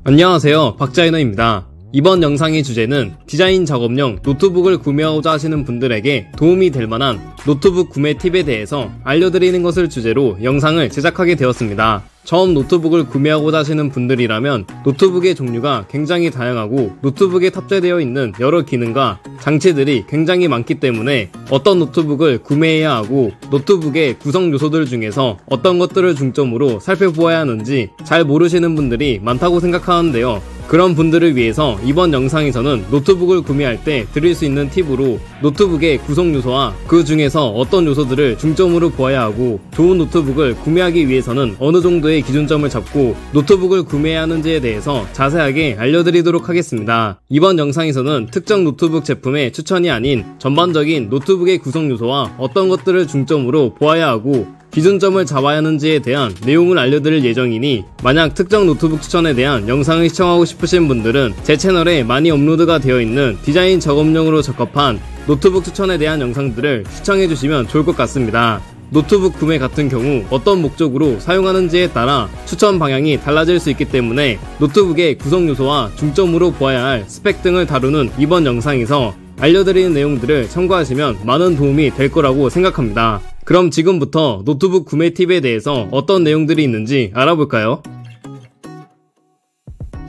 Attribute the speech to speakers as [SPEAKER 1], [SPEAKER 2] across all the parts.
[SPEAKER 1] 안녕하세요, 박자이너입니다. 이번 영상의 주제는 디자인 작업용 노트북을 구매하고자 하시는 분들에게 도움이 될 만한 노트북 구매 팁에 대해서 알려드리는 것을 주제로 영상을 제작하게 되었습니다. 처음 노트북을 구매하고자 하시는 분들이라면 노트북의 종류가 굉장히 다양하고 노트북에 탑재되어 있는 여러 기능과 장치들이 굉장히 많기 때문에 어떤 노트북을 구매해야 하고 노트북의 구성 요소들 중에서 어떤 것들을 중점으로 살펴보아야 하는지 잘 모르시는 분들이 많다고 생각하는데요. 그런 분들을 위해서 이번 영상에서는 노트북을 구매할 때 드릴 수 있는 팁으로 노트북의 구성 요소와 그 중에서 어떤 요소들을 중점으로 보아야 하고 좋은 노트북을 구매하기 위해서는 어느 정도의 기준점을 잡고 노트북을 구매해야 하는지에 대해서 자세하게 알려드리도록 하겠습니다. 이번 영상에서는 특정 노트북 제품의 추천이 아닌 전반적인 노트북의 구성 요소와 어떤 것들을 중점으로 보아야 하고 기준점을 잡아야 하는지에 대한 내용을 알려드릴 예정이니 만약 특정 노트북 추천에 대한 영상을 시청하고 싶으신 분들은 제 채널에 많이 업로드가 되어 있는 디자인 작업용으로 적합한 노트북 추천에 대한 영상들을 시청해주시면 좋을 것 같습니다. 노트북 구매 같은 경우 어떤 목적으로 사용하는지에 따라 추천 방향이 달라질 수 있기 때문에 노트북의 구성 요소와 중점으로 보아야 할 스펙 등을 다루는 이번 영상에서 알려드리는 내용들을 참고하시면 많은 도움이 될 거라고 생각합니다. 그럼 지금부터 노트북 구매 팁에 대해서 어떤 내용들이 있는지 알아볼까요?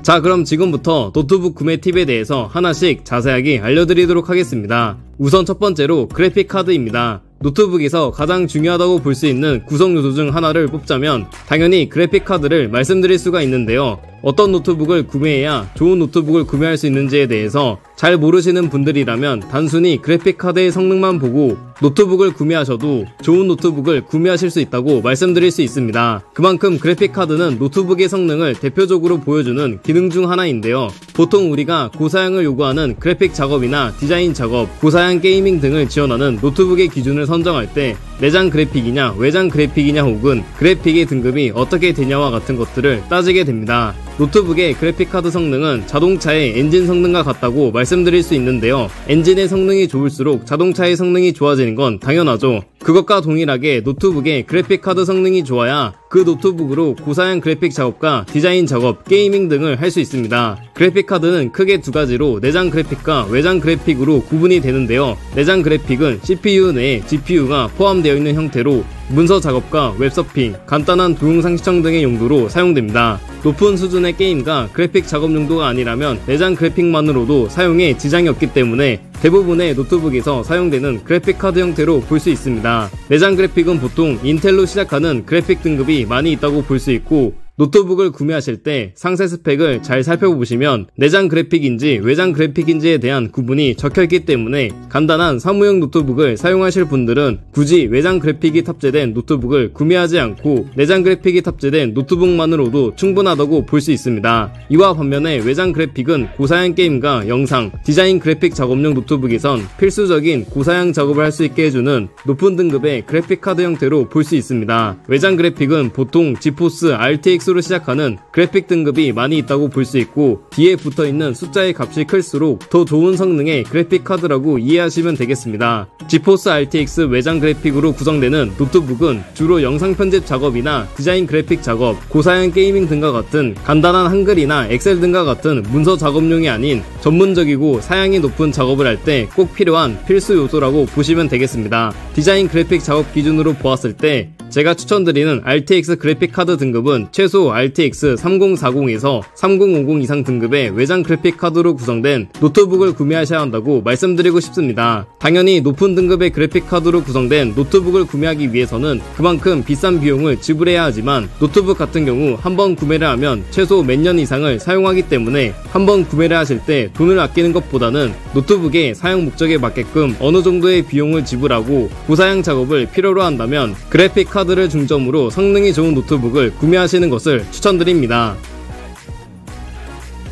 [SPEAKER 1] 자, 그럼 지금부터 노트북 구매 팁에 대해서 하나씩 자세하게 알려드리도록 하겠습니다. 우선 첫 번째로 그래픽 카드입니다. 노트북에서 가장 중요하다고 볼 수 있는 구성 요소 중 하나를 뽑자면 당연히 그래픽 카드를 말씀드릴 수가 있는데요. 어떤 노트북을 구매해야 좋은 노트북을 구매할 수 있는지에 대해서 잘 모르시는 분들이라면 단순히 그래픽 카드의 성능만 보고 노트북을 구매하셔도 좋은 노트북을 구매하실 수 있다고 말씀드릴 수 있습니다. 그만큼 그래픽 카드는 노트북의 성능을 대표적으로 보여주는 기능 중 하나인데요. 보통 우리가 고사양을 요구하는 그래픽 작업이나 디자인 작업, 고사양 게이밍 등을 지원하는 노트북의 기준을 선정할 때 내장 그래픽이냐 외장 그래픽이냐 혹은 그래픽의 등급이 어떻게 되냐와 같은 것들을 따지게 됩니다. 노트북의 그래픽카드 성능은 자동차의 엔진 성능과 같다고 말씀드릴 수 있는데요. 엔진의 성능이 좋을수록 자동차의 성능이 좋아지는 건 당연하죠. 그것과 동일하게 노트북의 그래픽카드 성능이 좋아야 그 노트북으로 고사양 그래픽 작업과 디자인 작업, 게이밍 등을 할 수 있습니다. 그래픽카드는 크게 두 가지로 내장 그래픽과 외장 그래픽으로 구분이 되는데요. 내장 그래픽은 CPU 내에 GPU가 포함되어 있는 형태로 문서 작업과 웹서핑, 간단한 동영상 시청 등의 용도로 사용됩니다. 높은 수준의 게임과 그래픽 작업 용도가 아니라면 내장 그래픽만으로도 사용에 지장이 없기 때문에 대부분의 노트북에서 사용되는 그래픽 카드 형태로 볼 수 있습니다. 내장 그래픽은 보통 인텔로 시작하는 그래픽 등급이 많이 있다고 볼 수 있고 노트북을 구매하실 때 상세 스펙을 잘 살펴보시면 내장 그래픽인지 외장 그래픽인지에 대한 구분이 적혀있기 때문에 간단한 사무용 노트북을 사용하실 분들은 굳이 외장 그래픽이 탑재된 노트북을 구매하지 않고 내장 그래픽이 탑재된 노트북만으로도 충분하다고 볼 수 있습니다. 이와 반면에 외장 그래픽은 고사양 게임과 영상, 디자인 그래픽 작업용 노트북에선 필수적인 고사양 작업을 할 수 있게 해주는 높은 등급의 그래픽 카드 형태로 볼 수 있습니다. 외장 그래픽은 보통 지포스 RTX 로 시작하는 그래픽 등급이 많이 있다고 볼 수 있고 뒤에 붙어있는 숫자의 값이 클수록 더 좋은 성능의 그래픽 카드라고 이해하시면 되겠습니다. 지포스 RTX 외장 그래픽으로 구성되는 노트북은 주로 영상 편집 작업이나 디자인 그래픽 작업, 고사양 게이밍 등과 같은 간단한 한글이나 엑셀 등과 같은 문서 작업용이 아닌 전문적이고 사양이 높은 작업을 할 때 꼭 필요한 필수 요소라고 보시면 되겠습니다. 디자인 그래픽 작업 기준으로 보았을 때 제가 추천드리는 RTX 그래픽 카드 등급은 최소 RTX 3040에서 3050 이상 등급의 외장 그래픽 카드로 구성된 노트북을 구매하셔야 한다고 말씀드리고 싶습니다. 당연히 높은 등급의 그래픽 카드로 구성된 노트북을 구매하기 위해서는 그만큼 비싼 비용을 지불해야 하지만 노트북 같은 경우 한번 구매를 하면 최소 몇 년 이상을 사용하기 때문에 한번 구매를 하실 때 돈을 아끼는 것보다는 노트북의 사용 목적에 맞게끔 어느 정도의 비용을 지불하고 고사양 작업을 필요로 한다면 그래픽 카드를 중점으로 성능이 좋은 노트북을 구매하시는 것을 추천드립니다.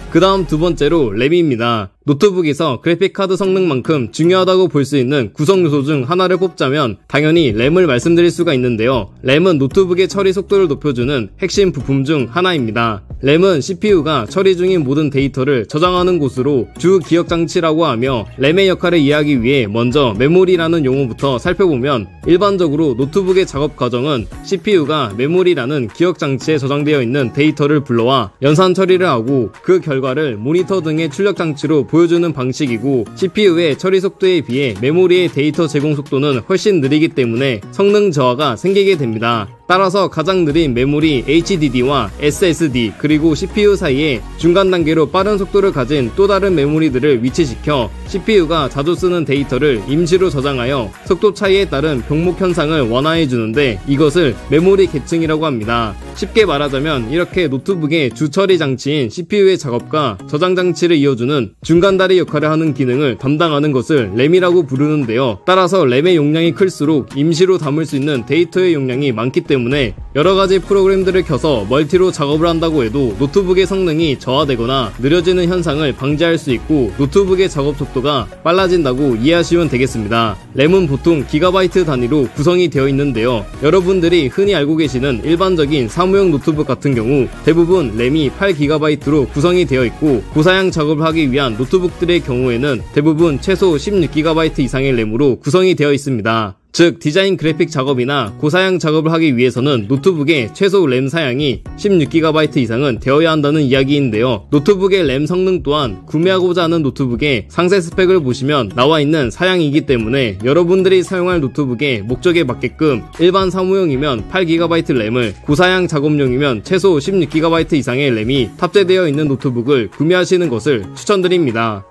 [SPEAKER 1] 그 다음 두 번째로 램입니다. 노트북에서 그래픽카드 성능만큼 중요하다고 볼 수 있는 구성 요소 중 하나를 뽑자면 당연히 램을 말씀드릴 수가 있는데요. 램은 노트북의 처리 속도를 높여주는 핵심 부품 중 하나입니다. 램은 CPU가 처리 중인 모든 데이터를 저장하는 곳으로 주 기억 장치라고 하며 램의 역할을 이해하기 위해 먼저 메모리라는 용어부터 살펴보면 일반적으로 노트북의 작업 과정은 CPU가 메모리라는 기억 장치에 저장되어 있는 데이터를 불러와 연산 처리를 하고 그 결과를 모니터 등의 출력 장치로 보여주는 방식이고 CPU의 처리 속도에 비해 메모리의 데이터 제공 속도는 훨씬 느리기 때문에 성능 저하가 생기게 됩니다. 따라서 가장 느린 메모리 HDD와 SSD 그리고 CPU 사이에 중간 단계로 빠른 속도를 가진 또 다른 메모리들을 위치시켜 CPU가 자주 쓰는 데이터를 임시로 저장하여 속도 차이에 따른 병목 현상을 완화해 주는데 이것을 메모리 계층이라고 합니다. 쉽게 말하자면 이렇게 노트북의 주 처리 장치인 CPU의 작업과 저장 장치를 이어주는 중간다리 역할을 하는 기능을 담당하는 것을 램이라고 부르는데요. 따라서 램의 용량이 클수록 임시로 담을 수 있는 데이터의 용량이 많기 때문에 여러가지 프로그램들을 켜서 멀티로 작업을 한다고 해도 노트북의 성능이 저하되거나 느려지는 현상을 방지할 수 있고 노트북의 작업 속도가 빨라진다고 이해하시면 되겠습니다. 램은 보통 기가바이트 단위로 구성이 되어 있는데요. 여러분들이 흔히 알고 계시는 일반적인 사무용 노트북 같은 경우 대부분 램이 8GB로 구성이 되어 있고 고사양 작업을 하기 위한 노트북들의 경우에는 대부분 최소 16GB 이상의 램으로 구성이 되어 있습니다. 즉 디자인 그래픽 작업이나 고사양 작업을 하기 위해서는 노트북의 최소 램 사양이 16GB 이상은 되어야 한다는 이야기인데요. 노트북의 램 성능 또한 구매하고자 하는 노트북의 상세 스펙을 보시면 나와 있는 사양이기 때문에 여러분들이 사용할 노트북의 목적에 맞게끔 일반 사무용이면 8GB 램을, 고사양 작업용이면 최소 16GB 이상의 램이 탑재되어 있는 노트북을 구매하시는 것을 추천드립니다.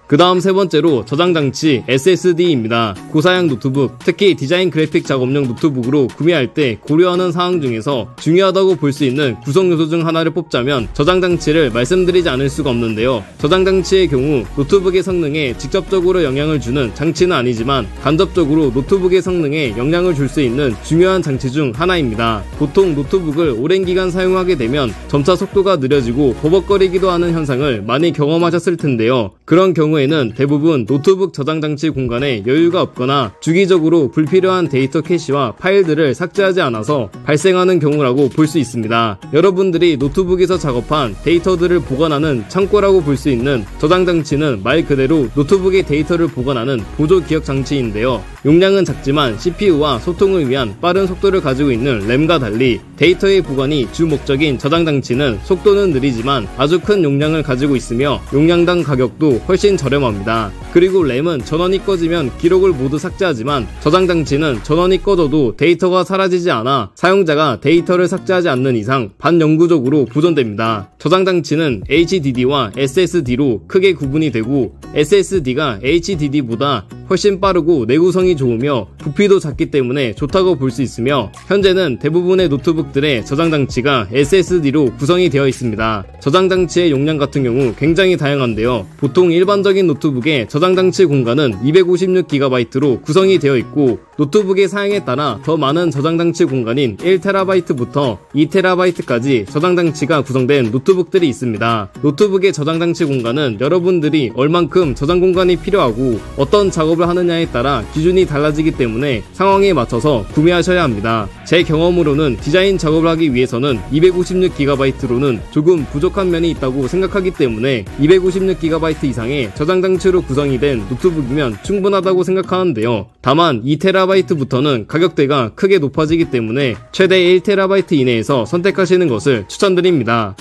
[SPEAKER 1] 그 다음 세 번째로 저장장치 SSD입니다. 고사양 노트북, 특히 디자인 그래픽 작업용 노트북으로 구매할 때 고려하는 사항 중에서 중요하다고 볼 수 있는 구성 요소 중 하나를 뽑자면 저장장치를 말씀드리지 않을 수가 없는데요. 저장장치의 경우 노트북의 성능에 직접적으로 영향을 주는 장치는 아니지만 간접적으로 노트북의 성능에 영향을 줄 수 있는 중요한 장치 중 하나입니다. 보통 노트북을 오랜 기간 사용하게 되면 점차 속도가 느려지고 버벅거리기도 하는 현상을 많이 경험하셨을 텐데요. 그런 경우에는 대부분 노트북 저장장치 공간에 여유가 없거나 주기적으로 불필요한 데이터 캐시와 파일들을 삭제하지 않아서 발생하는 경우라고 볼 수 있습니다. 여러분들이 노트북에서 작업한 데이터들을 보관하는 창고라고 볼 수 있는 저장장치는 말 그대로 노트북의 데이터를 보관하는 보조 기억 장치인데요. 용량은 작지만 CPU와 소통을 위한 빠른 속도를 가지고 있는 램과 달리 데이터의 보관이 주 목적인 저장장치는 속도는 느리지만 아주 큰 용량을 가지고 있으며 용량당 가격도 훨씬 저렴합니다. 그리고 램은 전원이 꺼지면 기록을 모두 삭제하지만 저장장치는 전원이 꺼져도 데이터가 사라지지 않아 사용자가 데이터를 삭제하지 않는 이상 반영구적으로 보존됩니다. 저장장치는 HDD와 SSD로 크게 구분이 되고 SSD가 HDD보다 훨씬 빠르고 내구성이 좋으며 부피도 작기 때문에 좋다고 볼 수 있으며 현재는 대부분의 노트북들의 저장장치가 SSD로 구성이 되어 있습니다. 저장장치의 용량 같은 경우 굉장히 다양한데요. 보통 일반적인 노트북의 저장장치 공간은 256GB로 구성이 되어 있고 노트북의 사양에 따라 더 많은 저장장치 공간인 1TB부터 2TB까지 저장장치가 구성된 노트북들이 있습니다. 노트북의 저장장치 공간은 여러분들이 얼만큼 저장 공간이 필요하고 어떤 작업을 하느냐에 따라 기준이 달라지기 때문에 상황에 맞춰서 구매하셔야 합니다. 제 경험으로는 디자인 작업을 하기 위해서는 256GB로는 조금 부족한 면이 있다고 생각하기 때문에 256GB 이상의 저장장치로 구성이 된 노트북이면 충분하다고 생각하는데요. 다만 2TB부터는 가격대가 크게 높아지기 때문에 최대 1TB 이내에서 선택하시는 것을 추천드립니다.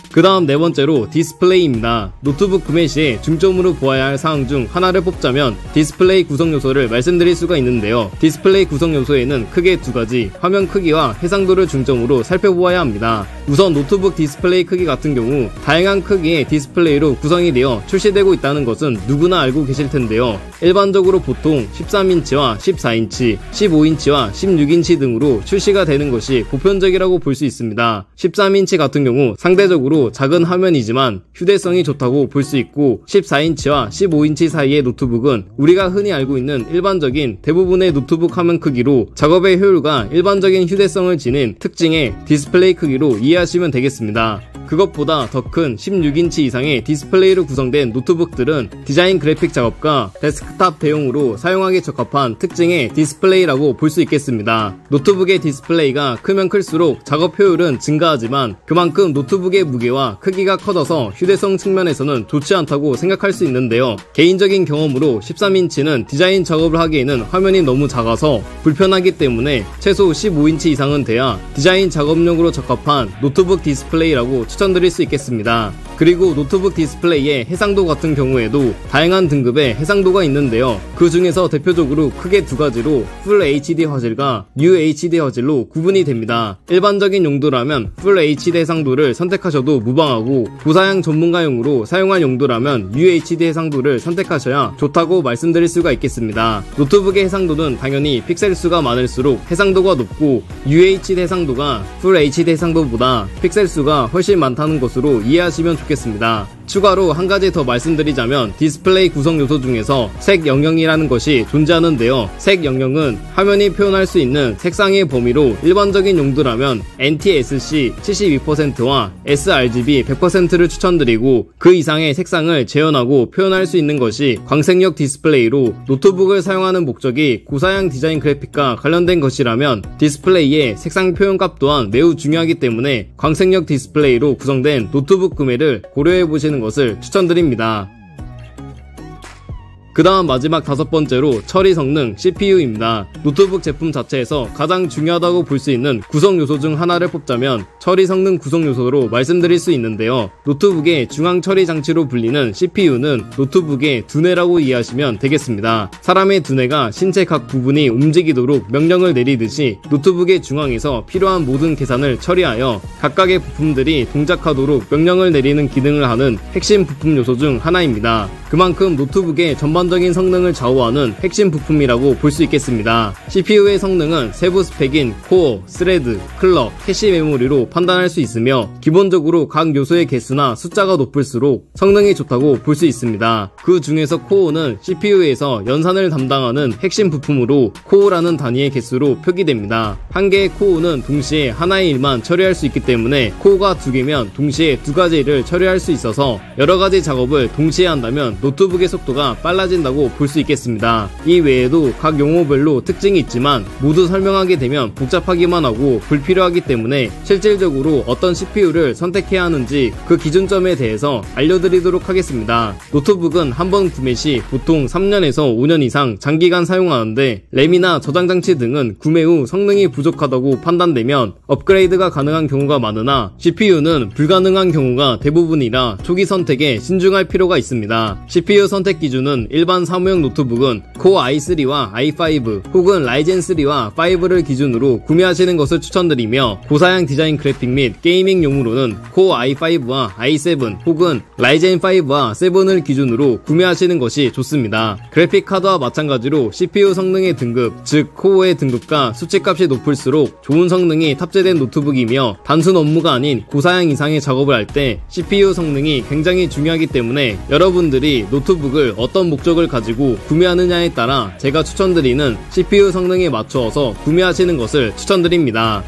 [SPEAKER 1] 그 다음 네 번째로 디스플레이입니다. 노트북 구매 시에 중점으로 보아야 할 사항 중 하나를 뽑자면 디스플레이 구성 요소를 말씀드릴 수가 있는데요. 디스플레이 구성 요소에는 크게 두 가지, 화면 크기와 해상도를 중점으로 살펴보아야 합니다. 우선 노트북 디스플레이 크기 같은 경우 다양한 크기의 디스플레이로 구성이 되어 출시되고 있다는 것은 누구나 알고 계실 텐데요. 일반적으로 보통 13인치와 14인치, 15인치와 16인치 등으로 출시가 되는 것이 보편적이라고 볼 수 있습니다. 13인치 같은 경우 상대적으로 자체도 작은 화면이지만 휴대성이 좋다고 볼 수 있고 14인치와 15인치 사이의 노트북은 우리가 흔히 알고 있는 일반적인 대부분의 노트북 화면 크기로 작업의 효율과 일반적인 휴대성을 지닌 특징의 디스플레이 크기로 이해하시면 되겠습니다. 그것보다 더 큰 16인치 이상의 디스플레이로 구성된 노트북들은 디자인 그래픽 작업과 데스크탑 대용으로 사용하기 적합한 특징의 디스플레이라고 볼 수 있겠습니다. 노트북의 디스플레이가 크면 클수록 작업 효율은 증가하지만 그만큼 노트북의 무게와 크기가 커져서 휴대성 측면에서는 좋지 않다고 생각할 수 있는데요. 개인적인 경험으로 13인치는 디자인 작업을 하기에는 화면이 너무 작아서 불편하기 때문에 최소 15인치 이상은 돼야 디자인 작업용으로 적합한 노트북 디스플레이라고 추천드릴 수 있겠습니다. 그리고 노트북 디스플레이의 해상도 같은 경우에도 다양한 등급의 해상도가 있는데요. 그 중에서 대표적으로 크게 두 가지로 Full HD 화질과 UHD 화질로 구분이 됩니다. 일반적인 용도라면 Full HD 해상도를 선택하셔도 무방하고 고사양 전문가용으로 사용할 용도라면 UHD 해상도를 선택하셔야 좋다고 말씀드릴 수가 있겠습니다. 노트북의 해상도는 당연히 픽셀 수가 많을수록 해상도가 높고 UHD 해상도가 Full HD 해상도보다 픽셀 수가 훨씬 많다는 것으로 이해하시면 좋겠습니다. 추가로 한 가지 더 말씀드리자면 디스플레이 구성 요소 중에서 색 영역이라는 것이 존재하는데요. 색 영역은 화면이 표현할 수 있는 색상의 범위로 일반적인 용도라면 NTSC 72%와 sRGB 100%를 추천드리고 그 이상의 색상을 재현하고 표현할 수 있는 것이 광색역 디스플레이로 노트북을 사용하는 목적이 고사양 디자인 그래픽과 관련된 것이라면 디스플레이의 색상 표현값 또한 매우 중요하기 때문에 광색역 디스플레이로 구성된 노트북 구매를 고려해보시는 것을 추천드립니다. 그 다음 마지막 다섯 번째로 처리 성능 CPU입니다. 노트북 제품 자체에서 가장 중요하다고 볼 수 있는 구성 요소 중 하나를 뽑자면 처리 성능 구성 요소로 말씀드릴 수 있는데요. 노트북의 중앙 처리 장치로 불리는 CPU는 노트북의 두뇌라고 이해하시면 되겠습니다. 사람의 두뇌가 신체 각 부분이 움직이도록 명령을 내리듯이 노트북의 중앙에서 필요한 모든 계산을 처리하여 각각의 부품들이 동작하도록 명령을 내리는 기능을 하는 핵심 부품 요소 중 하나입니다. 그만큼 노트북의 전반적인 성능을 좌우하는 핵심 부품이라고 볼 수 있겠습니다. CPU의 성능은 세부 스펙인 코어, 스레드, 클럭, 캐시 메모리로 판단할 수 있으며 기본적으로 각 요소의 개수나 숫자가 높을수록 성능이 좋다고 볼 수 있습니다. 그 중에서 코어는 CPU에서 연산을 담당하는 핵심 부품으로 코어라는 단위의 개수로 표기됩니다. 한 개의 코어는 동시에 하나의 일만 처리할 수 있기 때문에 코어가 두 개면 동시에 두 가지 일을 처리할 수 있어서 여러 가지 작업을 동시에 한다면 노트북의 속도가 빨라진다고 볼 수 있겠습니다. 이 외에도 각 용어별로 특징이 있지만 모두 설명하게 되면 복잡하기만 하고 불필요하기 때문에 실질적으로 어떤 CPU를 선택해야 하는지 그 기준점에 대해서 알려드리도록 하겠습니다. 노트북은 한번 구매 시 보통 3년에서 5년 이상 장기간 사용하는데 램이나 저장장치 등은 구매 후 성능이 부족하다고 판단되면 업그레이드가 가능한 경우가 많으나 CPU는 불가능한 경우가 대부분이라 초기 선택에 신중할 필요가 있습니다. CPU 선택 기준은 일반 사무용 노트북은 코어 i3와 i5 혹은 라이젠 3와 5를 기준으로 구매하시는 것을 추천드리며 고사양 디자인 그래픽 및 게이밍용으로는 코어 i5와 i7 혹은 라이젠 5와 7을 기준으로 구매하시는 것이 좋습니다. 그래픽 카드와 마찬가지로 CPU 성능의 등급, 즉 코어의 등급과 수치값이 높을수록 좋은 성능이 탑재된 노트북이며 단순 업무가 아닌 고사양 이상의 작업을 할 때 CPU 성능이 굉장히 중요하기 때문에 여러분들이 노트북을 어떤 목적을 가지고 구매하느냐에 따라 제가 추천드리는 CPU 성능에 맞추어서 구매하시는 것을 추천드립니다.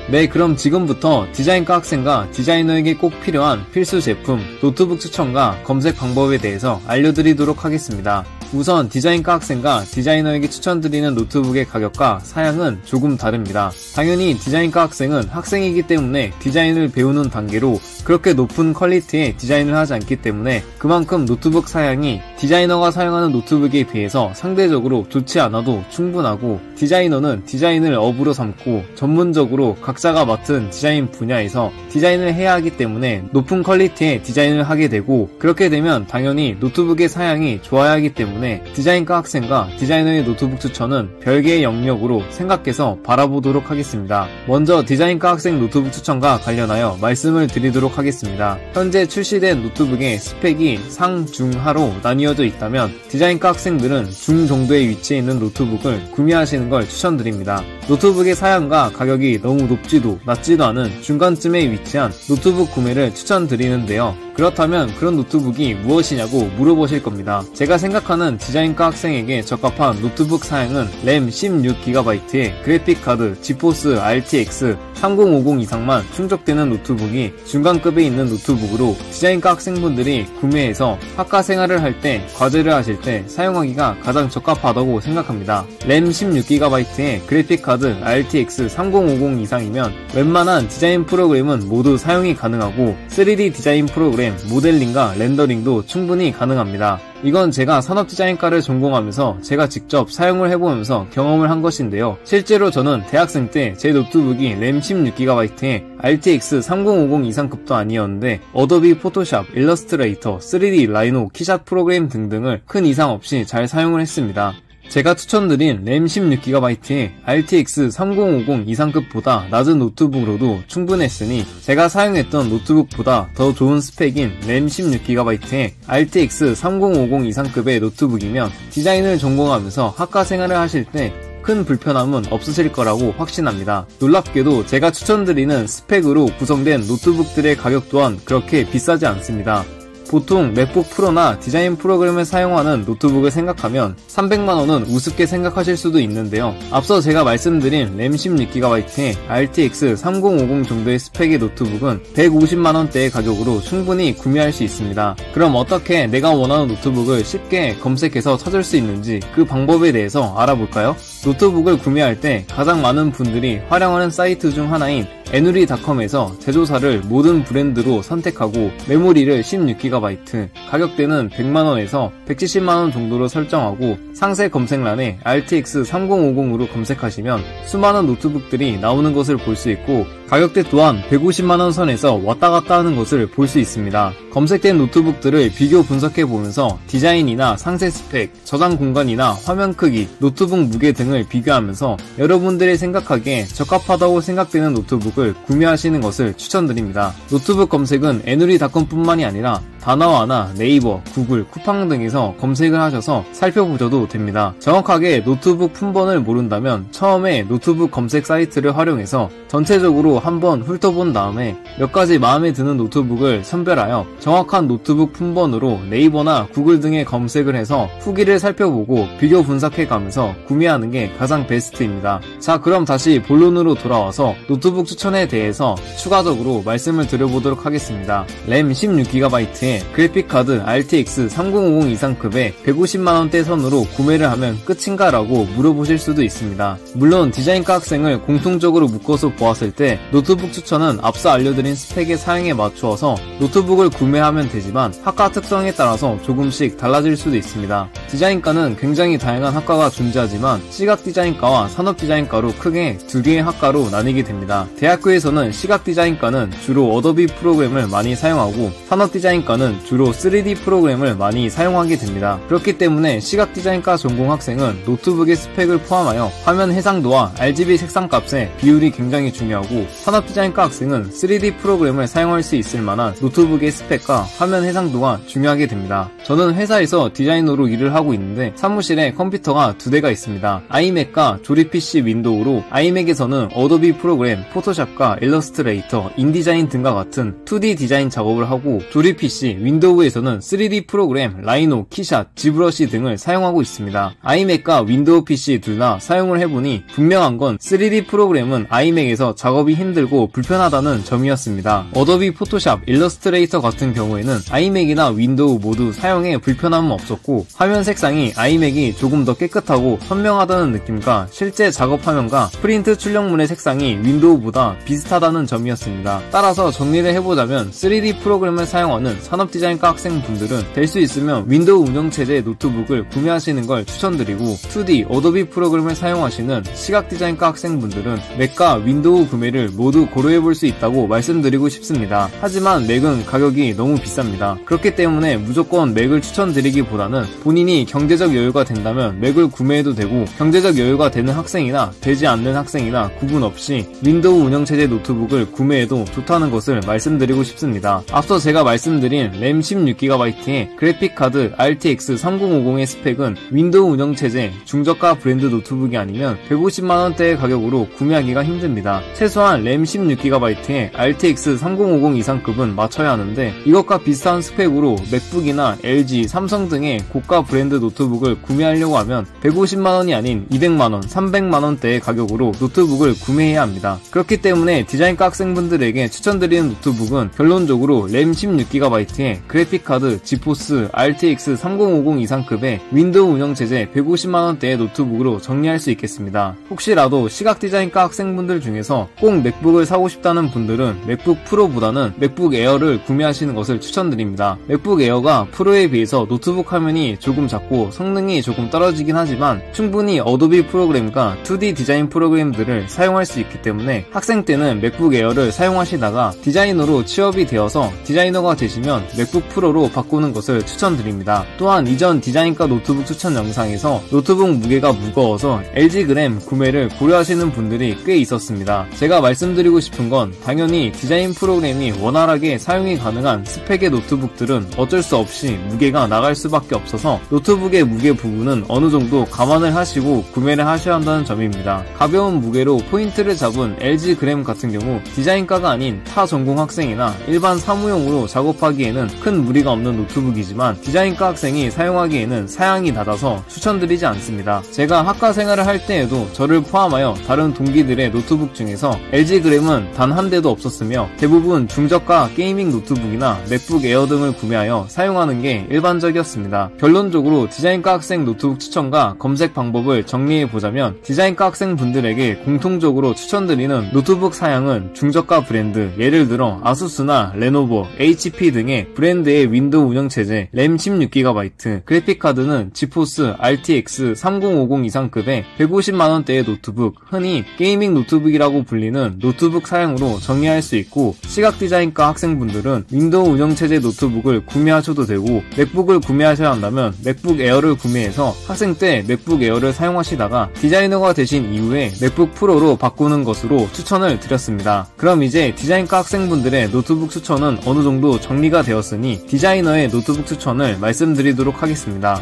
[SPEAKER 2] 네, 그럼 지금부터 디자인과 학생과 디자이너에게 꼭 필요한 필수 제품, 노트북 추천과 검색 방법에 대해서 알려드리도록 하겠습니다. 우선 디자인과 학생과 디자이너에게 추천드리는 노트북의 가격과 사양은 조금 다릅니다. 당연히 디자인과 학생은 학생이기 때문에 디자인을 배우는 단계로 그렇게 높은 퀄리티의 디자인을 하지 않기 때문에 그만큼 노트북 사양이 디자이너가 사용하는 노트북에 비해서 상대적으로 좋지 않아도 충분하고, 디자이너는 디자인을 업으로 삼고 전문적으로 각자가 맡은 디자인 분야에서 디자인을 해야 하기 때문에 높은 퀄리티의 디자인을 하게 되고, 그렇게 되면 당연히 노트북의 사양이 좋아야 하기 때문에 때문에 디자인과 학생과 디자이너의 노트북 추천은 별개의 영역으로 생각해서 바라보도록 하겠습니다. 먼저 디자인과 학생 노트북 추천과 관련하여 말씀을 드리도록 하겠습니다. 현재 출시된 노트북의 스펙이 상, 중, 하로 나뉘어져 있다면 디자인과 학생들은 중 정도의 위치에 있는 노트북을 구매하시는 걸 추천드립니다. 노트북의 사양과 가격이 너무 높지도 낮지도 않은 중간쯤에 위치한 노트북 구매를 추천드리는데요. 그렇다면 그런 노트북이 무엇이냐고 물어보실 겁니다. 제가 생각하는 디자인과 학생에게 적합한 노트북 사양은 램 16GB의 그래픽카드 지포스 RTX 3050 이상만 충족되는 노트북이 중간급에 있는 노트북으로 디자인과 학생분들이 구매해서 학과 생활을 할 때, 과제를 하실 때 사용하기가 가장 적합하다고 생각합니다. 램 16GB의 그래픽카드 RTX 3050 이상이면 웬만한 디자인 프로그램은 모두 사용이 가능하고 3D 디자인 프로그램, 모델링과 렌더링도 충분히 가능합니다. 이건 제가 산업디자인과를 전공하면서 제가 직접 사용을 해보면서 경험을 한 것인데요. 실제로 저는 대학생 때 제 노트북이 램 16GB의 RTX 3050 이상급도 아니었는데 어도비 포토샵, 일러스트레이터, 3D 라이노, 키샷 프로그램 등등을 큰 이상 없이 잘 사용을 했습니다. 제가 추천드린 램 16GB의 RTX 3050 이상급보다 낮은 노트북으로도 충분했으니 제가 사용했던 노트북보다 더 좋은 스펙인 램 16GB의 RTX 3050 이상급의 노트북이면 디자인을 전공하면서 학과 생활을 하실 때 큰 불편함은 없으실 거라고 확신합니다. 놀랍게도 제가 추천드리는 스펙으로 구성된 노트북들의 가격 또한 그렇게 비싸지 않습니다. 보통 맥북 프로나 디자인 프로그램을 사용하는 노트북을 생각하면 300만원은 우습게 생각하실 수도 있는데요. 앞서 제가 말씀드린 램 16GB의 RTX 3050 정도의 스펙의 노트북은 150만원대의 가격으로 충분히 구매할 수 있습니다. 그럼 어떻게 내가 원하는 노트북을 쉽게 검색해서 찾을 수 있는지 그 방법에 대해서 알아볼까요? 노트북을 구매할 때 가장 많은 분들이 활용하는 사이트 중 하나인 에누리닷컴에서 제조사를 모든 브랜드로 선택하고 메모리를 16GB, 가격대는 100만원에서 170만원 정도로 설정하고 상세 검색란에 RTX 3050으로 검색하시면 수많은 노트북들이 나오는 것을 볼 수 있고 가격대 또한 150만원 선에서 왔다갔다 하는 것을 볼 수 있습니다. 검색된 노트북들을 비교 분석해보면서 디자인이나 상세 스펙, 저장 공간이나 화면 크기, 노트북 무게 등을 비교하면서 여러분들이 생각하기에 적합하다고 생각되는 노트북을 구매하시는 것을 추천드립니다. 노트북 검색은 에누리닷컴 뿐만이 아니라 다나와나 네이버, 구글, 쿠팡 등에서 검색을 하셔서 살펴보셔도 됩니다. 정확하게 노트북 품번을 모른다면 처음에 노트북 검색 사이트를 활용해서 전체적으로 한번 훑어본 다음에 몇 가지 마음에 드는 노트북을 선별하여 정확한 노트북 품번으로 네이버나 구글 등에 검색을 해서 후기를 살펴보고 비교 분석해가면서 구매하는 게 가장 베스트입니다. 자, 그럼 다시 본론으로 돌아와서 노트북 추천에 대해서 추가적으로 말씀을 드려보도록 하겠습니다. 램 16GB의 그래픽카드 RTX 3050 이상급의 150만원대 선으로 구매를 하면 끝인가 라고 물어보실 수도 있습니다. 물론 디자인과 학생을 공통적으로 묶어서 보았을 때 노트북 추천은 앞서 알려드린 스펙의 사양에 맞추어서 노트북을 구매하면 되지만 학과 특성에 따라서 조금씩 달라질 수도 있습니다. 디자인과는 굉장히 다양한 학과가 존재하지만 시각디자인과와 산업디자인과로 크게 두 개의 학과로 나뉘게 됩니다. 대학교에서는 시각디자인과는 주로 어도비 프로그램을 많이 사용하고 산업디자인과는 주로 3D 프로그램을 많이 사용하게 됩니다. 그렇기 때문에 시각디자인과 전공 학생은 노트북의 스펙을 포함하여 화면 해상도와 RGB 색상값의 비율이 굉장히 중요하고 산업디자인과 학생은 3D 프로그램을 사용할 수 있을 만한 노트북의 스펙과 화면 해상도가 중요하게 됩니다. 저는 회사에서 디자이너로 일을 하고 있는데 사무실에 컴퓨터가 2대가 있습니다. 아이맥과 조립 PC 윈도우로 아이맥에서는 어도비 프로그램, 포토샵과 일러스트레이터, 인디자인 등과 같은 2D 디자인 작업을 하고 조립 PC 윈도우에서는 3D 프로그램, 라이노, 키샷, 지브러시 등을 사용하고 있습니다. 아이맥과 윈도우 PC 둘 다 사용을 해보니 분명한 건 3D 프로그램은 아이맥에서 작업이 힘들고 불편하다는 점이었습니다. 어도비 포토샵, 일러스트레이터 같은 경우에는 아이맥이나 윈도우 모두 사용에 불편함은 없었고 화면 색상이 아이맥이 조금 더 깨끗하고 선명하다는 느낌과 실제 작업 화면과 프린트 출력문의 색상이 윈도우보다 비슷하다는 점이었습니다. 따라서 정리를 해보자면 3D 프로그램을 사용하는 산업디자인과 학생분들은 될 수 있으면 윈도우 운영체제 노트북을 구매하시는 걸 추천드리고 2D 어도비 프로그램을 사용하시는 시각디자인과 학생분들은 맥과 윈도우 구매를 모두 고려해볼 수 있다고 말씀드리고 싶습니다. 하지만 맥은 가격이 너무 비쌉니다. 그렇기 때문에 무조건 맥을 추천드리기보다는 본인이 경제적 여유가 된다면 맥을 구매해도 되고 경제적 여유가 되는 학생이나 되지 않는 학생이나 구분 없이 윈도우 운영체제 노트북을 구매해도 좋다는 것을 말씀드리고 싶습니다. 앞서 제가 말씀드린 램 16GB의 그래픽카드 RTX 3050의 스펙은 윈도우 운영체제 중저가 브랜드 노트북이 아니면 150만원대의 가격으로 구매하기가 힘듭니다. 최소한 램 16GB의 RTX 3050 이상급은 맞춰야 하는데 이것과 비슷한 스펙으로 맥북이나 LG, 삼성 등의 고가 브랜드 노트북을 구매하려고 하면 150만원이 아닌 200만원, 300만원대의 가격으로 노트북을 구매해야 합니다. 그렇기 때문에 디자인과 학생분들에게 추천드리는 노트북은 결론적으로 램 16GB의 그래픽카드 지포스 RTX 3050 이상급의 윈도우 운영체제 150만원대의 노트북으로 정리할 수 있겠습니다. 혹시라도 시각디자인과 학생분들 중에서 꼭 맥북을 사고 싶다는 분들은 맥북 프로보다는 맥북 에어를 구매하시는 것을 추천드립니다. 맥북 에어가 프로에 비해서 노트북 화면이 조금 작고 성능이 조금 떨어지긴 하지만 충분히 어도비 프로그램과 2D 디자인 프로그램들을 사용할 수 있기 때문에 학생 때는 맥북 에어를 사용하시다가 디자이너로 취업이 되어서 디자이너가 되시면 맥북 프로로 바꾸는 것을 추천드립니다. 또한 이전 디자인과 노트북 추천 영상에서 노트북 무게가 무거워서 LG 그램 구매를 고려하시는 분들이 꽤 있었습니다. 제가 말씀드리고 싶은 건 당연히 디자인 프로그램이 원활하게 사용이 가능한 스펙의 노트북들은 어쩔 수 없이 무게가 나갈 수밖에 없어서 노트북의 무게 부분은 어느 정도 감안을 하시고 구매를 하셔야 한다는 점입니다. 가벼운 무게로 포인트를 잡은 LG 그램 같은 경우 디자인과가 아닌 타 전공 학생이나 일반 사무용으로 작업하기에는 큰 무리가 없는 노트북이지만 디자인과 학생이 사용하기에는 사양이 낮아서 추천드리지 않습니다. 제가 학과 생활을 할 때에도 저를 포함하여 다른 동기들의 노트북 중에서 LG 그램은 단 한 대도 없었으며 대부분 중저가 게이밍 노트북이나 맥북 에어 등을 구매하여 사용하는 게 일반적이었습니다. 결론적으로 디자인과 학생 노트북 추천과 검색 방법을 정리해보자면 디자인과 학생분들에게 공통적으로 추천드리는 노트북 사양은 중저가 브랜드, 예를 들어 아수스나 레노버, HP 등의 브랜드의 윈도우 운영체제, 램 16GB, 그래픽카드는 지포스 RTX 3050 이상급의 150만원대의 노트북, 흔히 게이밍 노트북이라고 불리는 노트북 사양으로 정리할 수 있고 시각디자인과 학생분들은 윈도우 운영체제 노트북을 구매하셔도 되고 맥북을 구매하셔야 한다면 맥북 에어를 구매해서 학생 때 맥북 에어를 사용하시다가 디자이너가 되신 이후에 맥북 프로로 바꾸는 것으로 추천을 드렸습니다. 그럼 이제 디자인과 학생분들의 노트북 추천은 어느 정도 정리가 되었으니 디자이너의 노트북 추천을 말씀드리도록 하겠습니다.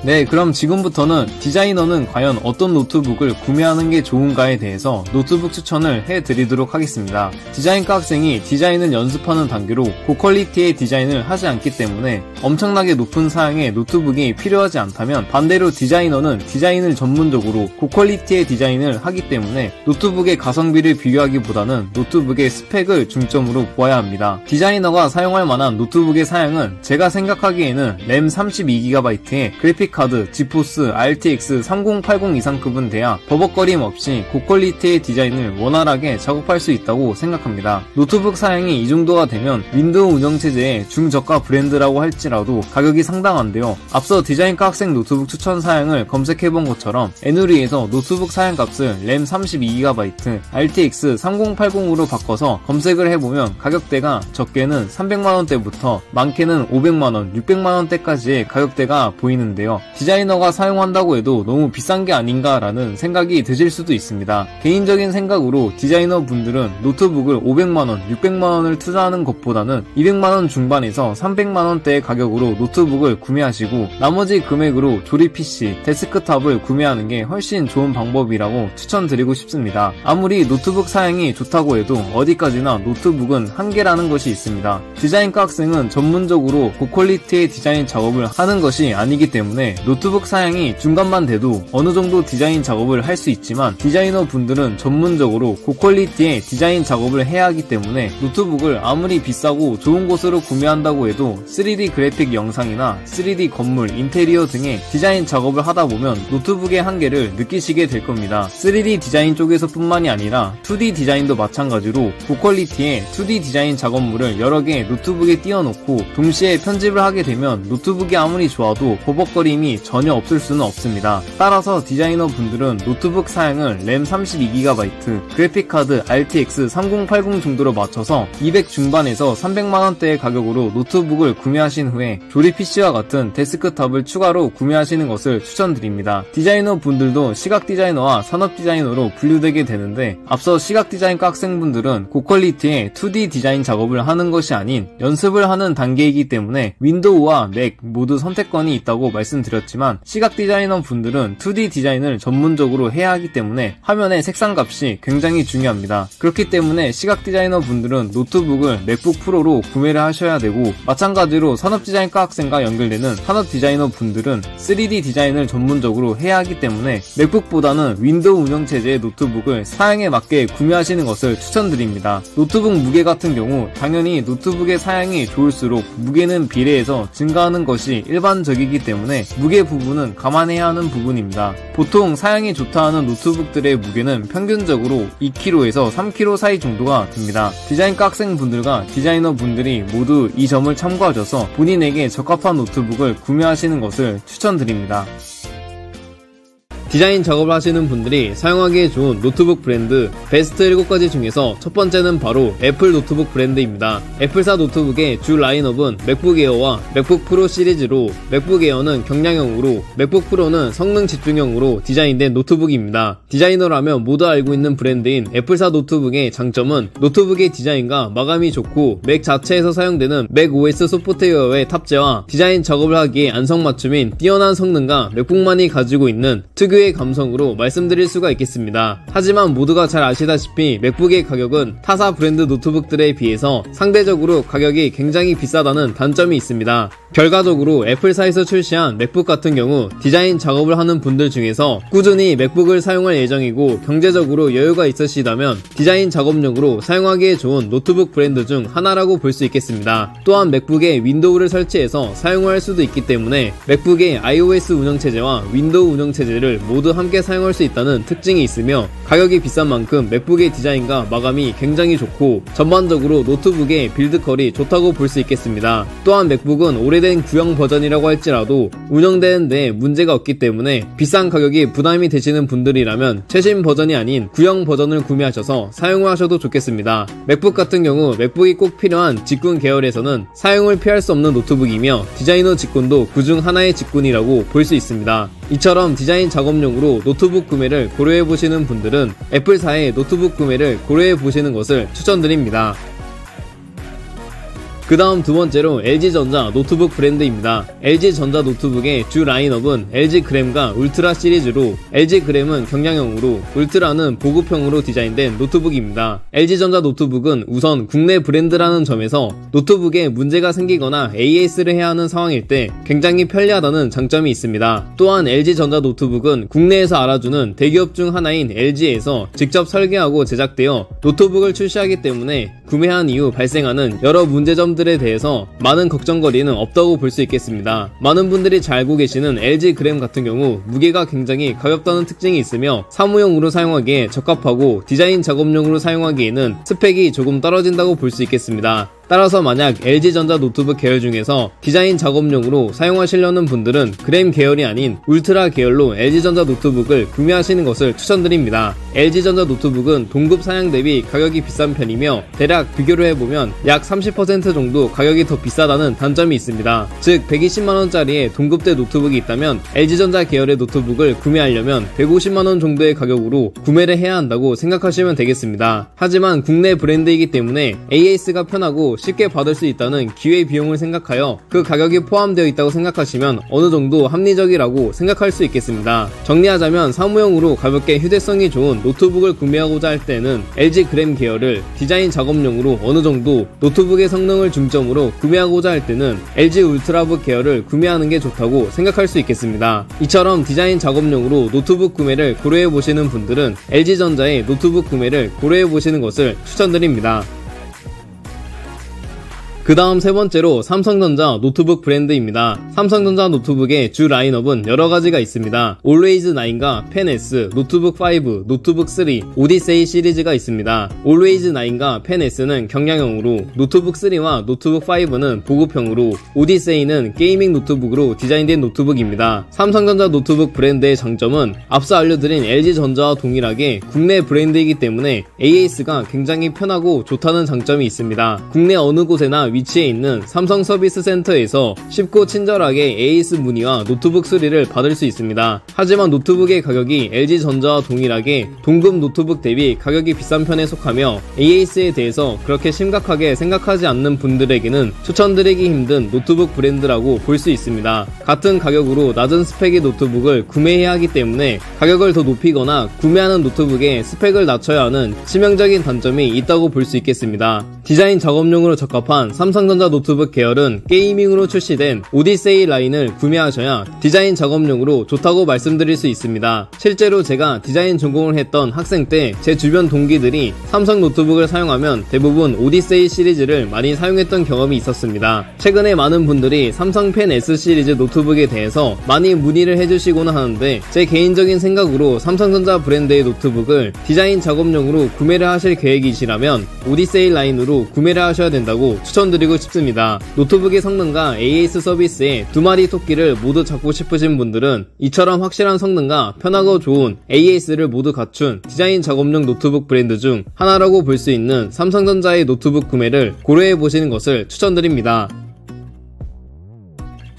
[SPEAKER 2] 네, 그럼 지금부터는 디자이너는 과연 어떤 노트북을 구매하는 게 좋은가에 대해서 노트북 추천을 해드리도록 하겠습니다. 디자인과 학생이 디자인을 연습하는 단계로 고퀄리티의 디자인을 하지 않기 때문에 엄청나게 높은 사양의 노트북이 필요하지 않다면 반대로 디자이너는 디자인을 전문적으로 고퀄리티의 디자인을 하기 때문에 노트북의 가성비를 비교하기보다는 노트북의 스펙을 중점으로 보아야 합니다. 디자이너가 사용할 만한 노트북의 사양은 제가 생각하기에는 램 32GB의 그래픽 카드 지포스 RTX 3080 이상급은 돼야 버벅거림 없이 고퀄리티의 디자인을 원활하게 작업할 수 있다고 생각합니다. 노트북 사양이 이 정도가 되면 윈도우 운영체제의 중저가 브랜드라고 할지라도 가격이 상당한데요. 앞서 디자인과 학생 노트북 추천 사양을 검색해본 것처럼 에누리에서 노트북 사양값을 램 32GB RTX 3080으로 바꿔서 검색을 해보면 가격대가 적게는 300만원대부터 많게는 500만원, 600만원대까지의 가격대가 보이는데요. 디자이너가 사용한다고 해도 너무 비싼 게 아닌가라는 생각이 드실 수도 있습니다. 개인적인 생각으로 디자이너 분들은 노트북을 500만원, 600만원을 투자하는 것보다는 200만원 중반에서 300만원대의 가격으로 노트북을 구매하시고 나머지 금액으로 조립 PC, 데스크탑을 구매하는 게 훨씬 좋은 방법이라고 추천드리고 싶습니다. 아무리 노트북 사양이 좋다고 해도 어디까지나 노트북은 한계라는 것이 있습니다. 디자인과 학생은 전문적으로 고퀄리티의 디자인 작업을 하는 것이 아니기 때문에 때문에 노트북 사양이 중간만 돼도 어느 정도 디자인 작업을 할 수 있지만 디자이너 분들은 전문적으로 고퀄리티의 디자인 작업을 해야 하기 때문에 노트북을 아무리 비싸고 좋은 곳으로 구매한다고 해도 3D 그래픽 영상이나 3D 건물, 인테리어 등의 디자인 작업을 하다 보면 노트북의 한계를 느끼시게 될 겁니다. 3D 디자인 쪽에서 뿐만이 아니라 2D 디자인도 마찬가지로 고퀄리티의 2D 디자인 작업물을 여러 개 노트북에 띄워놓고 동시에 편집을 하게 되면 노트북이 아무리 좋아도 버벅거림이 전혀 없을 수는 없습니다. 따라서 디자이너 분들은 노트북 사양을 램 32GB, 그래픽카드 RTX 3080 정도로 맞춰서 200 중반에서 300만원대의 가격으로 노트북을 구매하신 후에 조립 PC와 같은 데스크탑을 추가로 구매하시는 것을 추천드립니다. 디자이너 분들도 시각 디자이너와 산업 디자이너로 분류되게 되는데 앞서 시각 디자인과 학생분들은 고퀄리티의 2D 디자인 작업을 하는 것이 아닌 연습을 하는 단계이기 때문에 윈도우와 맥 모두 선택권이 있다고 말씀드렸지만 시각 디자이너 분들은 2D 디자인을 전문적으로 해야 하기 때문에 화면의 색상 값이 굉장히 중요합니다. 그렇기 때문에 시각 디자이너 분들은 노트북을 맥북 프로로 구매를 하셔야 되고 마찬가지로 산업 디자인과 학생과 연결되는 산업 디자이너 분들은 3D 디자인을 전문적으로 해야 하기 때문에 맥북보다는 윈도우 운영체제의 노트북을 사양에 맞게 구매하시는 것을 추천드립니다. 노트북 무게 같은 경우 당연히 노트북의 사양이 좋을수록 무게는 비례해서 증가하는 것이 일반적이기 때문에 무게 부분은 감안해야 하는 부분입니다. 보통 사양이 좋다 하는 노트북들의 무게는 평균적으로 2kg에서 3kg 사이 정도가 됩니다. 디자인과 학생분들과 디자이너 분들이 모두 이 점을 참고하셔서 본인에게 적합한 노트북을 구매하시는 것을 추천드립니다.
[SPEAKER 1] 디자인 작업을 하시는 분들이 사용하기에 좋은 노트북 브랜드 베스트 7가지 중에서 첫 번째는 바로 애플 노트북 브랜드입니다. 애플사 노트북의 주 라인업은 맥북 에어와 맥북 프로 시리즈로 맥북 에어는 경량형으로 맥북 프로는 성능 집중형으로 디자인된 노트북입니다. 디자이너라면 모두 알고 있는 브랜드인 애플사 노트북의 장점은 노트북의 디자인과 마감이 좋고 맥 자체에서 사용되는 맥 OS 소프트웨어의 탑재와 디자인 작업을 하기에 안성맞춤인 뛰어난 성능과 맥북만이 가지고 있는 특유의 감성으로 말씀드릴 수가 있겠습니다. 하지만 모두가 잘 아시다시피 맥북의 가격은 타사 브랜드 노트북들에 비해서 상대적으로 가격이 굉장히 비싸다는 단점이 있습니다. 결과적으로 애플사에서 출시한 맥북 같은 경우 디자인 작업을 하는 분들 중에서 꾸준히 맥북을 사용할 예정이고 경제적으로 여유가 있으시다면 디자인 작업용으로 사용하기에 좋은 노트북 브랜드 중 하나라고 볼 수 있겠습니다. 또한 맥북에 윈도우를 설치해서 사용할 수도 있기 때문에 맥북의 iOS 운영체제와 윈도우 운영체제를 모두 함께 사용할 수 있다는 특징이 있으며 가격이 비싼 만큼 맥북의 디자인과 마감이 굉장히 좋고 전반적으로 노트북의 빌드컬이 좋다고 볼 수 있겠습니다. 또한 맥북은 오래된 구형 버전이라고 할지라도 운영되는 데 문제가 없기 때문에 비싼 가격이 부담이 되시는 분들이라면 최신 버전이 아닌 구형 버전을 구매하셔서 사용을 하셔도 좋겠습니다. 맥북 같은 경우 맥북이 꼭 필요한 직군 계열에서는 사용을 피할 수 없는 노트북이며 디자이너 직군도 그중 하나의 직군이라고 볼 수 있습니다. 이처럼 디자인 작업용으로 노트북 구매를 고려해보시는 분들은 애플사의 노트북 구매를 고려해보시는 것을 추천드립니다. 그 다음 두 번째로 LG전자 노트북 브랜드입니다. LG전자 노트북의 주 라인업은 LG 그램과 울트라 시리즈로 LG 그램은 경량형으로 울트라는 보급형으로 디자인된 노트북입니다. LG전자 노트북은 우선 국내 브랜드라는 점에서 노트북에 문제가 생기거나 AS를 해야 하는 상황일 때 굉장히 편리하다는 장점이 있습니다. 또한 LG전자 노트북은 국내에서 알아주는 대기업 중 하나인 LG에서 직접 설계하고 제작되어 노트북을 출시하기 때문에 구매한 이후 발생하는 여러 문제점들에 대해서 많은 걱정거리는 없다고 볼 수 있겠습니다. 많은 분들이 잘 알고 계시는 LG 그램 같은 경우 무게가 굉장히 가볍다는 특징이 있으며 사무용으로 사용하기에 적합하고 디자인 작업용으로 사용하기에는 스펙이 조금 떨어진다고 볼 수 있겠습니다. 따라서 만약 LG전자 노트북 계열 중에서 디자인 작업용으로 사용하시려는 분들은 그램 계열이 아닌 울트라 계열로 LG전자 노트북을 구매하시는 것을 추천드립니다. LG전자 노트북은 동급 사양 대비 가격이 비싼 편이며 대략 비교를 해보면 약 30% 정도 가격이 더 비싸다는 단점이 있습니다. 즉 120만원짜리의 동급대 노트북이 있다면 LG전자 계열의 노트북을 구매하려면 150만원 정도의 가격으로 구매를 해야 한다고 생각하시면 되겠습니다. 하지만 국내 브랜드이기 때문에 AS가 편하고 쉽게 받을 수 있다는 기회비용을 생각하여 그 가격이 포함되어 있다고 생각하시면 어느 정도 합리적이라고 생각할 수 있겠습니다. 정리하자면 사무용으로 가볍게 휴대성이 좋은 노트북을 구매하고자 할 때는 LG 그램 계열을, 디자인 작업용으로 어느 정도 노트북의 성능을 중점으로 구매하고자 할 때는 LG 울트라북 계열을 구매하는 게 좋다고 생각할 수 있겠습니다. 이처럼 디자인 작업용으로 노트북 구매를 고려해 보시는 분들은 LG전자의 노트북 구매를 고려해 보시는 것을 추천드립니다. 그 다음 세 번째로 삼성전자 노트북 브랜드입니다. 삼성전자 노트북의 주 라인업은 여러가지가 있습니다. Always 9과 Pen S, 노트북 5, 노트북 3, 오디세이 시리즈가 있습니다. Always 9과 Pen S는 경량형으로, 노트북 3와 노트북 5는 보급형으로, 오디세이는 게이밍 노트북으로 디자인된 노트북입니다. 삼성전자 노트북 브랜드의 장점은 앞서 알려드린 LG전자와 동일하게 국내 브랜드이기 때문에 AS가 굉장히 편하고 좋다는 장점이 있습니다. 국내 어느 곳에나 위치해 있는 삼성 서비스 센터에서 쉽고 친절하게 AS 문의와 노트북 수리를 받을 수 있습니다. 하지만 노트북의 가격이 LG전자와 동일하게 동급 노트북 대비 가격이 비싼 편에 속하며 AS에 대해서 그렇게 심각하게 생각하지 않는 분들에게는 추천드리기 힘든 노트북 브랜드라고 볼 수 있습니다. 같은 가격으로 낮은 스펙의 노트북을 구매해야 하기 때문에 가격을 더 높이거나 구매하는 노트북의 스펙을 낮춰야 하는 치명적인 단점이 있다고 볼 수 있겠습니다. 디자인 작업용으로 적합한 삼성전자 노트북 계열은 게이밍으로 출시된 오디세이 라인을 구매하셔야 디자인 작업용으로 좋다고 말씀드릴 수 있습니다. 실제로 제가 디자인 전공을 했던 학생 때 제 주변 동기들이 삼성 노트북을 사용하면 대부분 오디세이 시리즈를 많이 사용했던 경험이 있었습니다. 최근에 많은 분들이 삼성 펜 S 시리즈 노트북에 대해서 많이 문의를 해주시고는 하는데 제 개인적인 생각으로 삼성전자 브랜드의 노트북을 디자인 작업용으로 구매를 하실 계획이시라면 오디세이 라인으로 구매를 하셔야 된다고 추천드리고 싶습니다. 노트북의 성능과 AS 서비스에 두 마리 토끼를 모두 잡고 싶으신 분들은 이처럼 확실한 성능과 편하고 좋은 AS를 모두 갖춘 디자인 작업용 노트북 브랜드 중 하나라고 볼 수 있는 삼성전자의 노트북 구매를 고려해 보시는 것을 추천드립니다.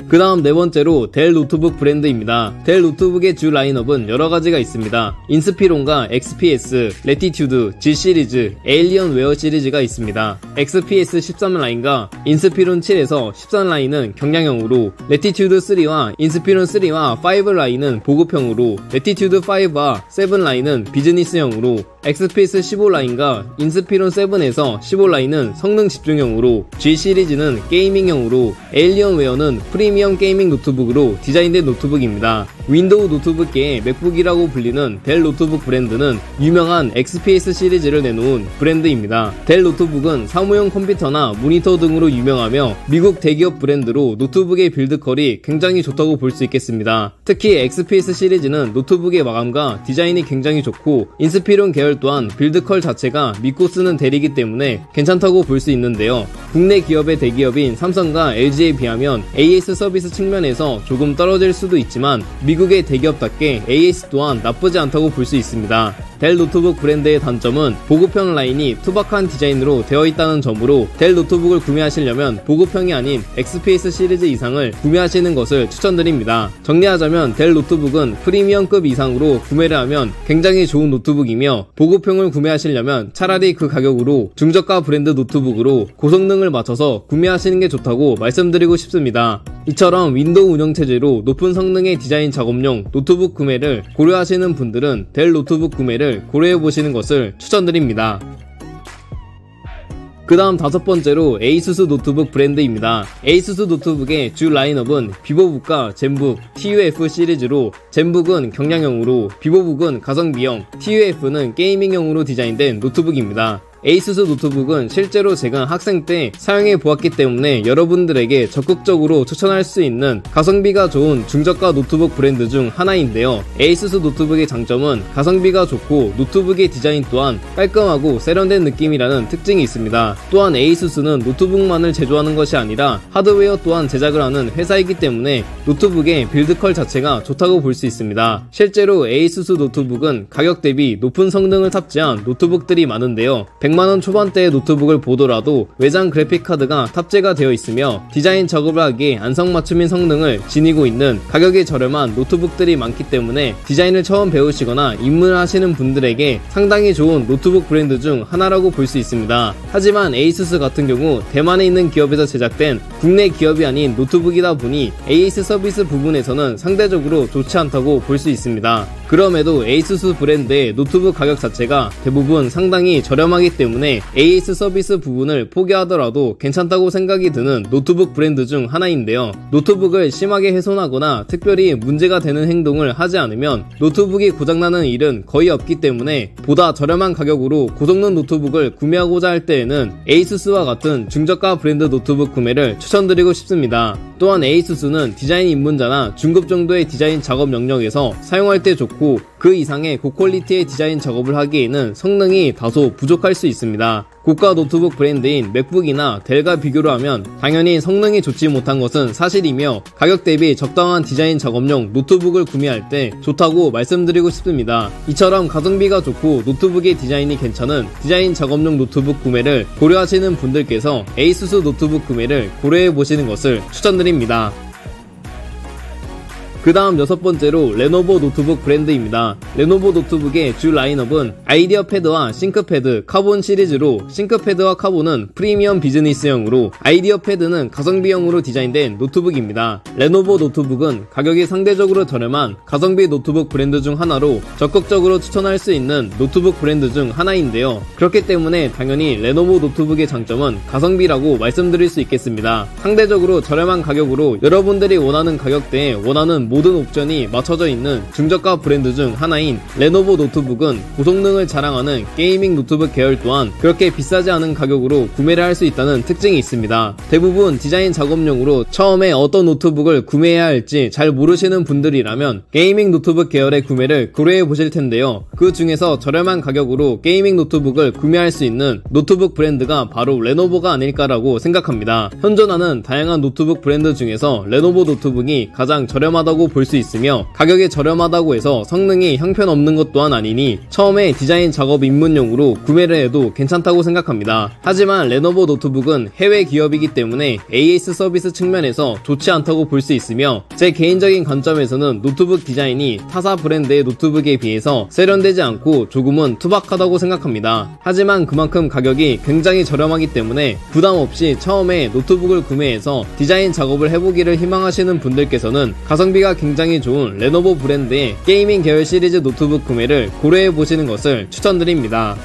[SPEAKER 1] 그 다음 네 번째로 델 노트북 브랜드입니다. 델 노트북의 주 라인업은 여러가지가 있습니다. 인스피론과 XPS, 레티튜드, G 시리즈, 에일리언웨어 시리즈가 있습니다. XPS 13 라인과 인스피론 7에서 13 라인은 경량형으로, 레티튜드 3와 인스피론 3와 5 라인은 보급형으로, 레티튜드 5와 7 라인은 비즈니스형으로, XPS 15 라인과 인스피론 7에서 15 라인은 성능 집중형으로, G 시리즈는 게이밍형으로, 에일리언웨어는 프리미엄 게이밍 노트북으로 디자인된 노트북입니다. 윈도우 노트북계의 맥북이라고 불리는 델 노트북 브랜드는 유명한 XPS 시리즈를 내놓은 브랜드입니다. 델 노트북은 사무용 컴퓨터나 모니터 등으로 유명하며 미국 대기업 브랜드로 노트북의 빌드컬이 굉장히 좋다고 볼 수 있겠습니다. 특히 XPS 시리즈는 노트북의 마감과 디자인이 굉장히 좋고 인스피론 계열 또한 빌드컬 자체가 믿고 쓰는 델이기 때문에 괜찮다고 볼 수 있는데요. 국내 기업의 대기업인 삼성과 LG에 비하면 AS 서비스 측면에서 조금 떨어질 수도 있지만 미국의 대기업답게 AS 또한 나쁘지 않다고 볼 수 있습니다. 델 노트북 브랜드의 단점은 보급형 라인이 투박한 디자인으로 되어 있다는 점으로 델 노트북을 구매하시려면 보급형이 아닌 XPS 시리즈 이상을 구매하시는 것을 추천드립니다. 정리하자면 델 노트북은 프리미엄급 이상으로 구매를 하면 굉장히 좋은 노트북이며 보급형을 구매하시려면 차라리 그 가격으로 중저가 브랜드 노트북으로 고성능을 맞춰서 구매하시는 게 좋다고 말씀드리고 싶습니다. 이처럼 윈도우 운영체제로 높은 성능의 디자인 작업용 노트북 구매를 고려하시는 분들은 델 노트북 구매를 고려해보시는 것을 추천드립니다. 그 다음 다섯 번째로 에이수스 노트북 브랜드입니다. 에이수스 노트북의 주 라인업은 비보북과 젠북, TUF 시리즈로 젠북은 경량형으로, 비보북은 가성비형, TUF는 게이밍형으로 디자인된 노트북입니다. 에이수스 노트북은 실제로 제가 학생 때 사용해 보았기 때문에 여러분들에게 적극적으로 추천할 수 있는 가성비가 좋은 중저가 노트북 브랜드 중 하나인데요. 에이수스 노트북의 장점은 가성비가 좋고 노트북의 디자인 또한 깔끔하고 세련된 느낌이라는 특징이 있습니다. 또한 에이수스는 노트북만을 제조하는 것이 아니라 하드웨어 또한 제작을 하는 회사이기 때문에 노트북의 빌드컬 자체가 좋다고 볼 수 있습니다. 실제로 에이수스 노트북은 가격 대비 높은 성능을 탑재한 노트북들이 많은데요. 100만원 초반대의 노트북을 보더라도 외장 그래픽카드가 탑재가 되어 있으며 디자인 작업을 하기에 안성맞춤인 성능을 지니고 있는 가격이 저렴한 노트북들이 많기 때문에 디자인을 처음 배우시거나 입문을 하시는 분들에게 상당히 좋은 노트북 브랜드 중 하나라고 볼 수 있습니다. 하지만 에이수스 같은 경우 대만에 있는 기업에서 제작된 국내 기업이 아닌 노트북이다 보니 AS 서비스 부분에서는 상대적으로 좋지 않다고 볼 수 있습니다. 그럼에도 에이수스 브랜드의 노트북 가격 자체가 대부분 상당히 저렴하기 때문에 AS 서비스 부분을 포기하더라도 괜찮다고 생각이 드는 노트북 브랜드 중 하나인데요. 노트북을 심하게 훼손하거나 특별히 문제가 되는 행동을 하지 않으면 노트북이 고장나는 일은 거의 없기 때문에 보다 저렴한 가격으로 고성능 노트북을 구매하고자 할 때에는 에이수스와 같은 중저가 브랜드 노트북 구매를 추천드리고 싶습니다. 또한 에이수스는 디자인 입문자나 중급 정도의 디자인 작업 영역에서 사용할 때 좋고 그 이상의 고퀄리티의 디자인 작업을 하기에는 성능이 다소 부족할 수 있습니다. 고가 노트북 브랜드인 맥북이나 델과 비교를 하면 당연히 성능이 좋지 못한 것은 사실이며 가격 대비 적당한 디자인 작업용 노트북을 구매할 때 좋다고 말씀드리고 싶습니다. 이처럼 가성비가 좋고 노트북의 디자인이 괜찮은 디자인 작업용 노트북 구매를 고려하시는 분들께서 에이수스 노트북 구매를 고려해보시는 것을 추천드립니다. 그 다음 6번째로 레노버 노트북 브랜드입니다. 레노버 노트북의 주 라인업은 아이디어 패드와 싱크패드, 카본 시리즈로 싱크패드와 카본은 프리미엄 비즈니스형으로 아이디어 패드는 가성비형으로 디자인된 노트북입니다. 레노버 노트북은 가격이 상대적으로 저렴한 가성비 노트북 브랜드 중 하나로 적극적으로 추천할 수 있는 노트북 브랜드 중 하나인데요. 그렇기 때문에 당연히 레노버 노트북의 장점은 가성비라고 말씀드릴 수 있겠습니다. 상대적으로 저렴한 가격으로 여러분들이 원하는 가격대에 원하는 모든 옵션이 맞춰져 있는 중저가 브랜드 중 하나인 레노버 노트북은 고성능을 자랑하는 게이밍 노트북 계열 또한 그렇게 비싸지 않은 가격으로 구매를 할 수 있다는 특징이 있습니다. 대부분 디자인 작업용으로 처음에 어떤 노트북을 구매해야 할지 잘 모르시는 분들이라면 게이밍 노트북 계열의 구매를 고려해 보실 텐데요. 그 중에서 저렴한 가격으로 게이밍 노트북을 구매할 수 있는 노트북 브랜드가 바로 레노버가 아닐까라고 생각합니다. 현존하는 다양한 노트북 브랜드 중에서 레노버 노트북이 가장 저렴하다고 볼 수 있으며 가격이 저렴하다고 해서 성능이 형편없는 것 또한 아니니 처음에 디자인 작업 입문용으로 구매를 해도 괜찮다고 생각합니다. 하지만 레노버 노트북은 해외 기업이기 때문에 AS 서비스 측면에서 좋지 않다고 볼 수 있으며 제 개인적인 관점에서는 노트북 디자인이 타사 브랜드의 노트북에 비해서 세련되지 않고 조금은 투박하다고 생각합니다. 하지만 그만큼 가격이 굉장히 저렴하기 때문에 부담 없이 처음에 노트북을 구매해서 디자인 작업을 해보기를 희망하시는 분들께서는 가성비가 굉장히 좋은 레노버 브랜드의 게이밍 계열 시리즈 노트북 구매를 고려해보시는 것을 추천드립니다.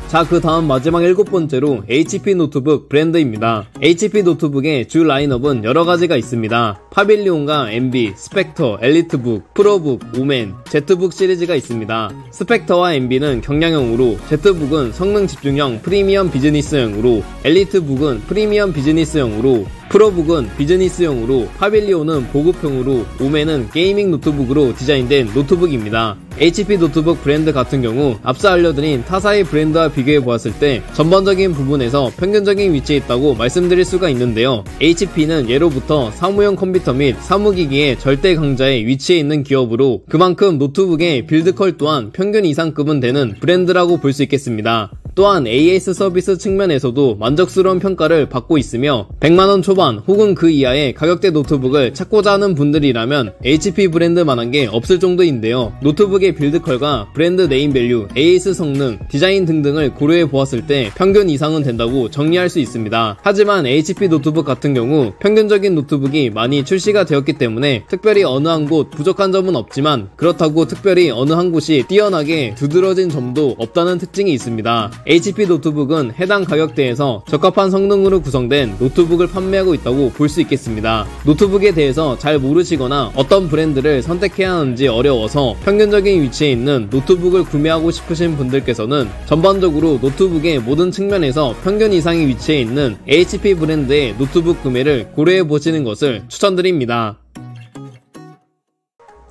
[SPEAKER 1] 자, 그 다음 마지막 7번째로 HP 노트북 브랜드입니다. HP 노트북의 주 라인업은 여러가지가 있습니다. 파빌리온과 MB, 스펙터, 엘리트북, 프로북, 오멘, Z북 시리즈가 있습니다. 스펙터와 MB는 경량형으로, Z북은 성능 집중형 프리미엄 비즈니스형으로, 엘리트북은 프리미엄 비즈니스형으로, 프로북은 비즈니스용으로, 파빌리온은 보급형으로, 오멘은 게이밍 노트북으로 디자인된 노트북입니다. HP 노트북 브랜드 같은 경우 앞서 알려드린 타사의 브랜드와 비교해보았을 때 전반적인 부분에서 평균적인 위치에 있다고 말씀드릴 수가 있는데요. HP는 예로부터 사무용 컴퓨터 및 사무기기의 절대 강자에 위치해 있는 기업으로 그만큼 노트북의 빌드퀄 또한 평균 이상급은 되는 브랜드라고 볼 수 있겠습니다. 또한 AS 서비스 측면에서도 만족스러운 평가를 받고 있으며 100만원 초반 혹은 그 이하의 가격대 노트북을 찾고자 하는 분들이라면 HP 브랜드만한 게 없을 정도인데요. 노트북의 빌드컬과 브랜드 네임밸류, AS 성능, 디자인 등등을 고려해 보았을 때 평균 이상은 된다고 정리할 수 있습니다. 하지만 HP 노트북 같은 경우 평균적인 노트북이 많이 출시가 되었기 때문에 특별히 어느 한 곳 부족한 점은 없지만 그렇다고 특별히 어느 한 곳이 뛰어나게 두드러진 점도 없다는 특징이 있습니다. HP 노트북은 해당 가격대에서 적합한 성능으로 구성된 노트북을 판매하고 있다고 볼 수 있겠습니다. 노트북에 대해서 잘 모르시거나 어떤 브랜드를 선택해야 하는지 어려워서 평균적인 위치에 있는 노트북을 구매하고 싶으신 분들께서는 전반적으로 노트북의 모든 측면에서 평균 이상의 위치에 있는 HP 브랜드의 노트북 구매를 고려해 보시는 것을 추천드립니다.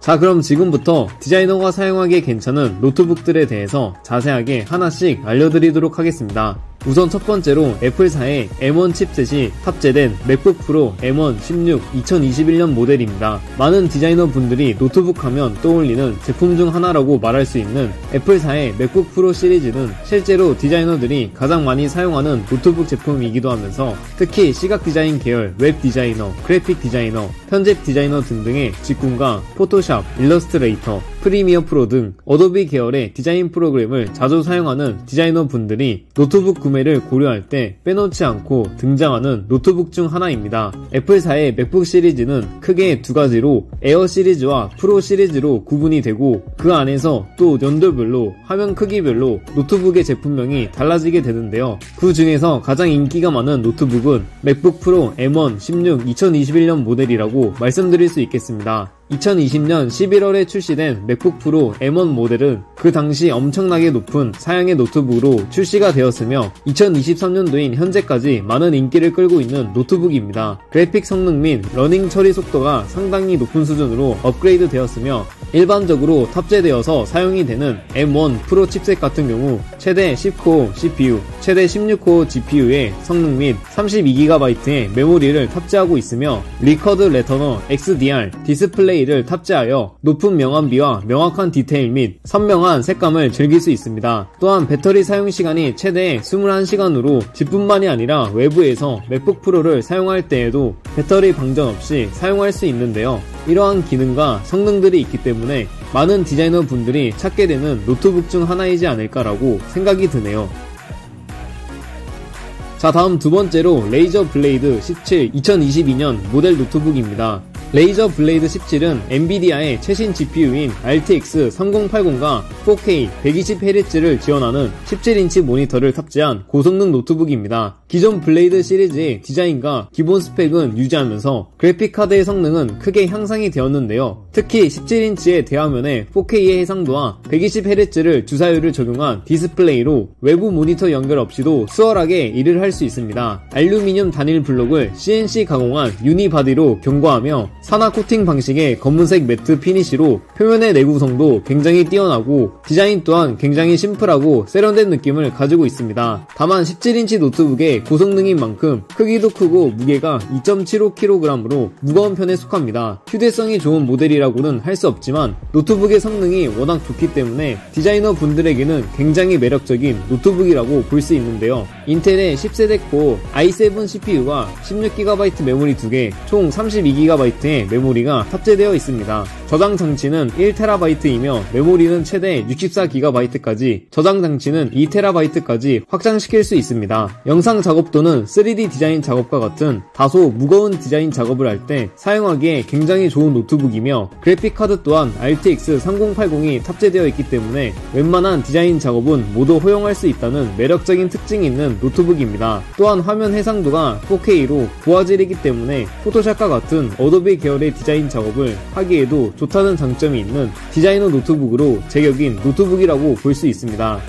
[SPEAKER 1] 자, 그럼 지금부터 디자이너가 사용하기에 괜찮은 노트북들에 대해서 자세하게 하나씩 알려드리도록 하겠습니다. 우선 첫 번째로 애플사의 M1 칩셋이 탑재된 맥북 프로 M1 16 2021년 모델입니다. 많은 디자이너 분들이 노트북 하면 떠올리는 제품 중 하나라고 말할 수 있는 애플사의 맥북 프로 시리즈는 실제로 디자이너들이 가장 많이 사용하는 노트북 제품이기도 하면서 특히 시각 디자인 계열 웹 디자이너, 그래픽 디자이너, 편집 디자이너 등등의 직군과 포토샵, 일러스트레이터, 프리미어 프로 등 어도비 계열의 디자인 프로그램을 자주 사용하는 디자이너 분들이 노트북 구매를 고려할 때 빼놓지 않고 등장하는 노트북 중 하나입니다. 애플사의 맥북 시리즈는 크게 두 가지로 에어 시리즈와 프로 시리즈로 구분이 되고 그 안에서 또 연도별로 화면 크기별로 노트북의 제품명이 달라지게 되는데요. 그 중에서 가장 인기가 많은 노트북은 맥북 프로 M1 16 2021년 모델이라고 말씀드릴 수 있겠습니다. 2020년 11월에 출시된 맥북 프로 M1 모델은 그 당시 엄청나게 높은 사양의 노트북으로 출시가 되었으며 2023년도인 현재까지 많은 인기를 끌고 있는 노트북입니다. 그래픽 성능 및 러닝 처리 속도가 상당히 높은 수준으로 업그레이드 되었으며 일반적으로 탑재되어서 사용이 되는 M1 프로 칩셋 같은 경우 최대 10코어 CPU, 최대 16코어 GPU의 성능 및 32GB의 메모리를 탑재하고 있으며 리커드 레터너 XDR 디스플레이를 탑재하여 높은 명암비와 명확한 디테일 및 선명한 색감을 즐길 수 있습니다. 또한 배터리 사용 시간이 최대 21시간으로 집뿐만이 아니라 외부에서 맥북 프로를 사용할 때에도 배터리 방전 없이 사용할 수 있는데요. 이러한 기능과 성능들이 있기 때문에 많은 디자이너 분들이 찾게 되는 노트북 중 하나이지 않을까라고 생각이 드네요. 자, 다음 두 번째로 레이저 블레이드 17 2022년 모델 노트북입니다. 레이저 블레이드 17은 엔비디아의 최신 GPU인 RTX 3080과 4K 120Hz를 지원하는 17인치 모니터를 탑재한 고성능 노트북입니다. 기존 블레이드 시리즈의 디자인과 기본 스펙은 유지하면서 그래픽카드의 성능은 크게 향상이 되었는데요. 특히 17인치의 대화면에 4K의 해상도와 120Hz를 주사율을 적용한 디스플레이로 외부 모니터 연결 없이도 수월하게 일을 할 수 있습니다. 알루미늄 단일 블록을 CNC 가공한 유니바디로 경과하며 산화 코팅 방식의 검은색 매트 피니시로 표면의 내구성도 굉장히 뛰어나고 디자인 또한 굉장히 심플하고 세련된 느낌을 가지고 있습니다. 다만 17인치 노트북의 고성능인 만큼 크기도 크고 무게가 2.75kg으로 무거운 편에 속합니다. 휴대성이 좋은 모델이라고는 할 수 없지만 노트북의 성능이 워낙 좋기 때문에 디자이너 분들에게는 굉장히 매력적인 노트북이라고 볼 수 있는데요. 인텔의 10세대 코어 i7 CPU와 16GB 메모리 2개, 총 32GB의 메모리가 탑재되어 있습니다. 저장 장치는 1TB이며 메모리는 최대 64GB까지, 저장 장치는 2TB까지 확장시킬 수 있습니다. 영상 작업도는 3D 디자인 작업과 같은 다소 무거운 디자인 작업을 할 때 사용하기에 굉장히 좋은 노트북이며 그래픽카드 또한 RTX 3080이 탑재되어 있기 때문에 웬만한 디자인 작업은 모두 허용할 수 있다는 매력적인 특징이 있는 노트북입니다. 또한 화면 해상도가 4K로 고화질이기 때문에 포토샵과 같은 어도비 계열의 디자인 작업을 하기에도 좋다는 장점이 있는 디자이너 노트북으로 제격인 노트북이라고 볼 수 있습니다.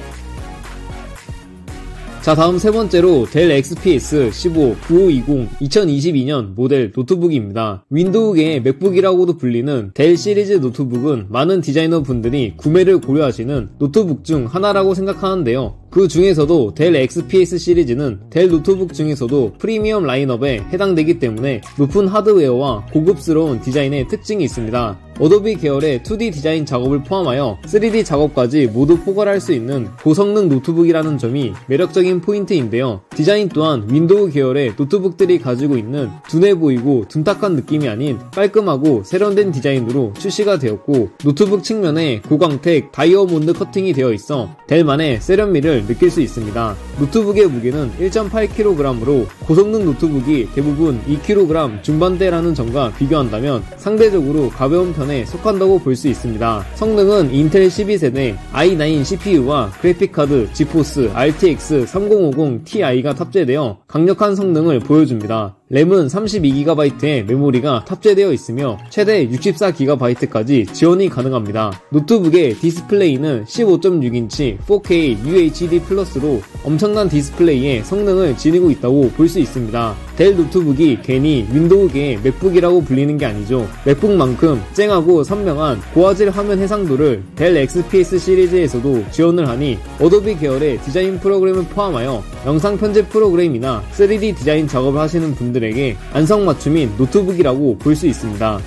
[SPEAKER 1] 자, 다음 세 번째로 델 XPS 15 9520 2022년 모델 노트북입니다. 윈도우계의 맥북이라고도 불리는 델 시리즈 노트북은 많은 디자이너 분들이 구매를 고려하시는 노트북 중 하나라고 생각하는데요. 그 중에서도 델 XPS 시리즈는 델 노트북 중에서도 프리미엄 라인업에 해당되기 때문에 높은 하드웨어와 고급스러운 디자인의 특징이 있습니다. 어도비 계열의 2D 디자인 작업을 포함하여 3D 작업까지 모두 포괄할 수 있는 고성능 노트북이라는 점이 매력적인 포인트인데요. 디자인 또한 윈도우 계열의 노트북들이 가지고 있는 둔해 보이고 둔탁한 느낌이 아닌 깔끔하고 세련된 디자인으로 출시가 되었고 노트북 측면에 고광택 다이어몬드 커팅이 되어 있어 델만의 세련미를 느낄 수 있습니다. 노트북의 무게는 1.8kg으로 고성능 노트북이 대부분 2kg 중반대라는 점과 비교한다면 상대적으로 가벼운 편에 속한다고 볼 수 있습니다. 성능은 인텔 12세대 i9 CPU와 그래픽카드 지포스 RTX 3050 Ti가 탑재되어 강력한 성능을 보여줍니다. 램은 32GB의 메모리가 탑재되어 있으며 최대 64GB까지 지원이 가능합니다. 노트북의 디스플레이는 15.6인치 4K UHD 플러스로 엄청난 디스플레이에 성능을 지니고 있다고 볼 수 있습니다. 델 노트북이 괜히 윈도우계의 맥북이라고 불리는 게 아니죠. 맥북만큼 쨍하고 선명한 고화질 화면 해상도를 델 XPS 시리즈에서도 지원을 하니 어도비 계열의 디자인 프로그램을 포함하여 영상 편집 프로그램이나 3D 디자인 작업을 하시는 분들에게 안성맞춤인 노트북이라고 볼 수 있습니다.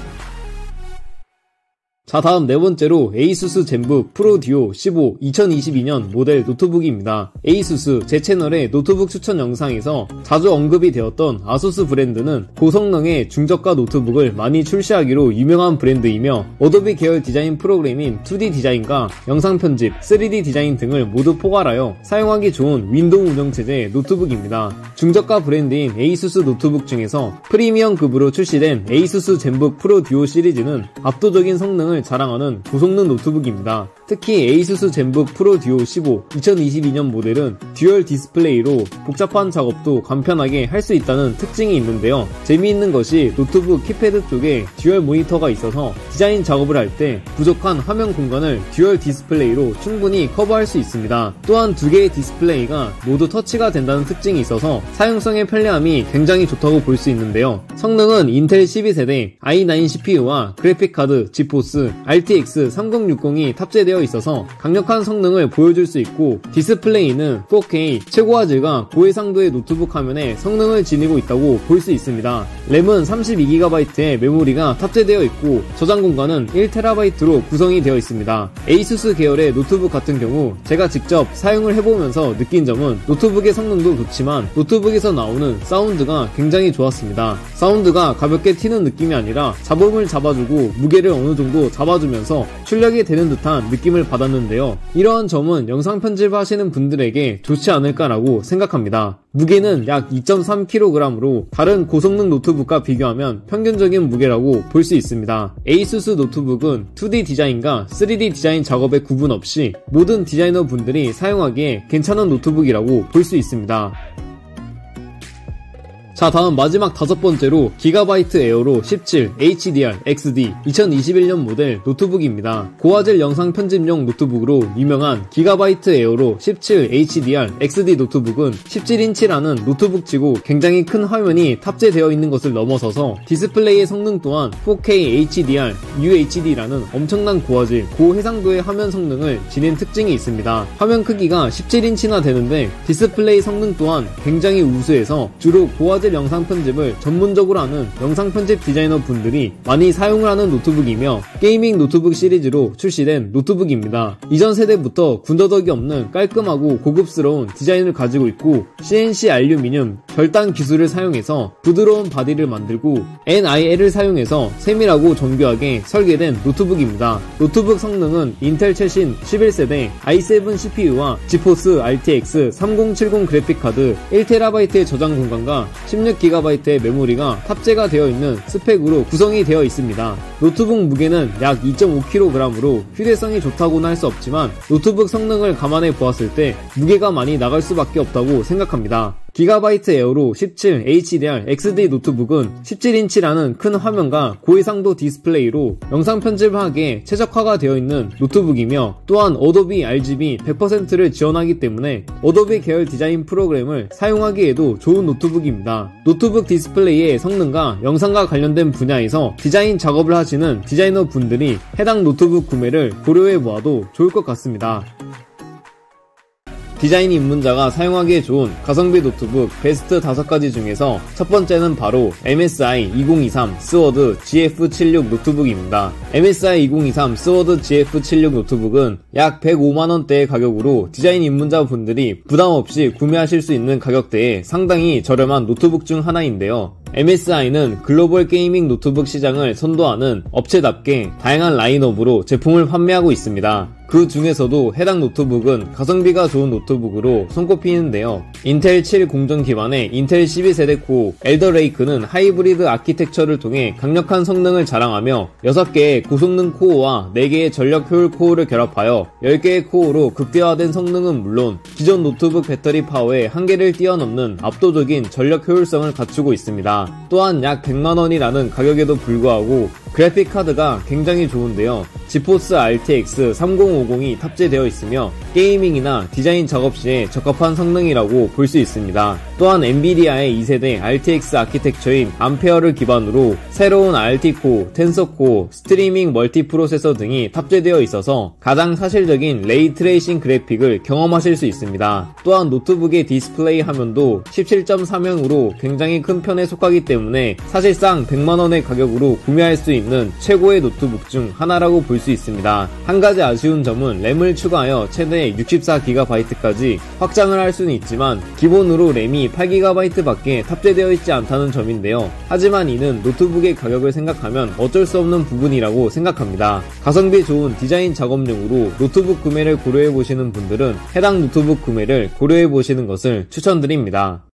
[SPEAKER 1] 자, 다음 네 번째로 에이수스 젠북 프로 듀오 15 2022년 모델 노트북입니다. 에이수스 제 채널의 노트북 추천 영상에서 자주 언급이 되었던 아수스 브랜드는 고성능의 중저가 노트북을 많이 출시하기로 유명한 브랜드이며 어도비 계열 디자인 프로그램인 2D 디자인과 영상 편집, 3D 디자인 등을 모두 포괄하여 사용하기 좋은 윈도우 운영체제의 노트북입니다. 중저가 브랜드인 에이수스 노트북 중에서 프리미엄급으로 출시된 에이수스 젠북 프로 듀오 시리즈는 압도적인 성능을 자랑하는 고성능 노트북입니다. 특히 에이수스 젠북 프로 듀오 15 2022년 모델은 듀얼 디스플레이로 복잡한 작업도 간편하게 할 수 있다는 특징이 있는데요. 재미있는 것이 노트북 키패드 쪽에 듀얼 모니터가 있어서 디자인 작업을 할 때 부족한 화면 공간을 듀얼 디스플레이로 충분히 커버할 수 있습니다. 또한 두 개의 디스플레이가 모두 터치가 된다는 특징이 있어서 사용성의 편리함이 굉장히 좋다고 볼 수 있는데요. 성능은 인텔 12세대 i9 CPU와 그래픽카드 지포스 RTX 3060이 탑재되어 있어서 강력한 성능을 보여줄 수 있고 디스플레이는 4K 최고화질과 고해상도의 노트북 화면에 성능을 지니고 있다고 볼 수 있습니다. 램은 32GB의 메모리가 탑재되어 있고 저장 공간은 1TB로 구성이 되어 있습니다. 에이수스 계열의 노트북 같은 경우 제가 직접 사용을 해보면서 느낀 점은 노트북의 성능도 좋지만 노트북에서 나오는 사운드가 굉장히 좋았습니다. 사운드가 가볍게 튀는 느낌이 아니라 잡음을 잡아주고 무게를 어느 정도 잡아주면서 출력이 되는 듯한 느낌을 받았는데요. 이러한 점은 영상 편집을 하시는 분들에게 좋지 않을까라고 생각합니다. 무게는 약 2.3kg으로 다른 고성능 노트북과 비교하면 평균적인 무게라고 볼 수 있습니다. 에이수스 노트북은 2D 디자인과 3D 디자인 작업에 구분 없이 모든 디자이너 분들이 사용하기에 괜찮은 노트북이라고 볼 수 있습니다. 자, 다음 마지막 다섯 번째로 기가바이트 에어로 17 HDR XD 2021년 모델 노트북입니다. 고화질 영상 편집용 노트북으로 유명한 기가바이트 에어로 17 HDR XD 노트북은 17인치라는 노트북치고 굉장히 큰 화면이 탑재되어 있는 것을 넘어서서 디스플레이의 성능 또한 4K HDR UHD라는 엄청난 고화질 고해상도의 화면 성능을 지닌 특징이 있습니다. 화면 크기가 17인치나 되는데 디스플레이 성능 또한 굉장히 우수해서 주로 고화질 영상 편집을 전문적으로 하는 영상 편집 디자이너 분들이 많이 사용을 하는 노트북이며 게이밍 노트북 시리즈로 출시된 노트북입니다. 이전 세대부터 군더더기 없는 깔끔하고 고급스러운 디자인을 가지고 있고 CNC 알루미늄 절단 기술을 사용해서 부드러운 바디를 만들고 NIL을 사용해서 세밀하고 정교하게 설계된 노트북입니다. 노트북 성능은 인텔 최신 11세대 i7 CPU와 지포스 RTX 3070 그래픽카드 1TB의 저장 공간과 16GB의 메모리가 탑재가 되어 있는 스펙으로 구성이 되어 있습니다. 노트북 무게는 약 2.5kg으로 휴대성이 좋다고는 할 수 없지만 노트북 성능을 감안해 보았을 때 무게가 많이 나갈 수밖에 없다고 생각합니다. 기가바이트 에어로 17 HDR XD 노트북은 17인치라는 큰 화면과 고해상도 디스플레이로 영상 편집을 하기에 최적화가 되어 있는 노트북이며 또한 어도비 RGB 100%를 지원하기 때문에 어도비 계열 디자인 프로그램을 사용하기에도 좋은 노트북입니다. 노트북 디스플레이의 성능과 영상과 관련된 분야에서 디자인 작업을 하시는 디자이너 분들이 해당 노트북 구매를 고려해 보아도 좋을 것 같습니다. 디자인 입문자가 사용하기에 좋은 가성비 노트북 베스트 5가지 중에서 첫 번째는 바로 MSI 2023 스워드 GF76 노트북입니다. MSI 2023 스워드 GF76 노트북은 약 105만원대의 가격으로 디자인 입문자 분들이 부담없이 구매하실 수 있는 가격대에 상당히 저렴한 노트북 중 하나인데요. MSI는 글로벌 게이밍 노트북 시장을 선도하는 업체답게 다양한 라인업으로 제품을 판매하고 있습니다. 그 중에서도 해당 노트북은 가성비가 좋은 노트북으로 손꼽히는데요. 인텔 7 공정 기반의 인텔 12세대 코어 엘더레이크는 하이브리드 아키텍처를 통해 강력한 성능을 자랑하며 6개의 고성능 코어와 4개의 전력 효율 코어를 결합하여 10개의 코어로 극대화된 성능은 물론 기존 노트북 배터리 파워의 한계를 뛰어넘는 압도적인 전력 효율성을 갖추고 있습니다.
[SPEAKER 2] 있습니다. 또한 약 100만원이라는 가격에도 불구하고 그래픽카드가 굉장히 좋은데요. 지포스 RTX 3050이 탑재되어 있으며 게이밍이나 디자인 작업 시에 적합한 성능이라고 볼 수 있습니다. 또한 엔비디아의 2세대 RTX 아키텍처인 암페어를 기반으로 새로운 RT코어, 텐서코어, 스트리밍 멀티프로세서 등이 탑재되어 있어서 가장 사실적인 레이트레이싱 그래픽을 경험하실 수 있습니다. 또한 노트북의 디스플레이 화면도 17.3인치로 굉장히 큰 편에 속하기 때문에 사실상 100만원의 가격으로 구매할 수 있는 최고의 노트북 중 하나라고 볼 수 있습니다. 한 가지 아쉬운 점은 램을 추가하여 최대 64GB까지 확장을 할 수는 있지만 기본으로 램이 8GB 밖에 탑재되어 있지 않다는 점인데요. 하지만 이는 노트북의 가격을 생각하면 어쩔 수 없는 부분이라고 생각합니다. 가성비 좋은 디자인 작업용으로 노트북 구매를 고려해보시는 분들은 해당 노트북 구매를 고려해보시는 것을 추천드립니다.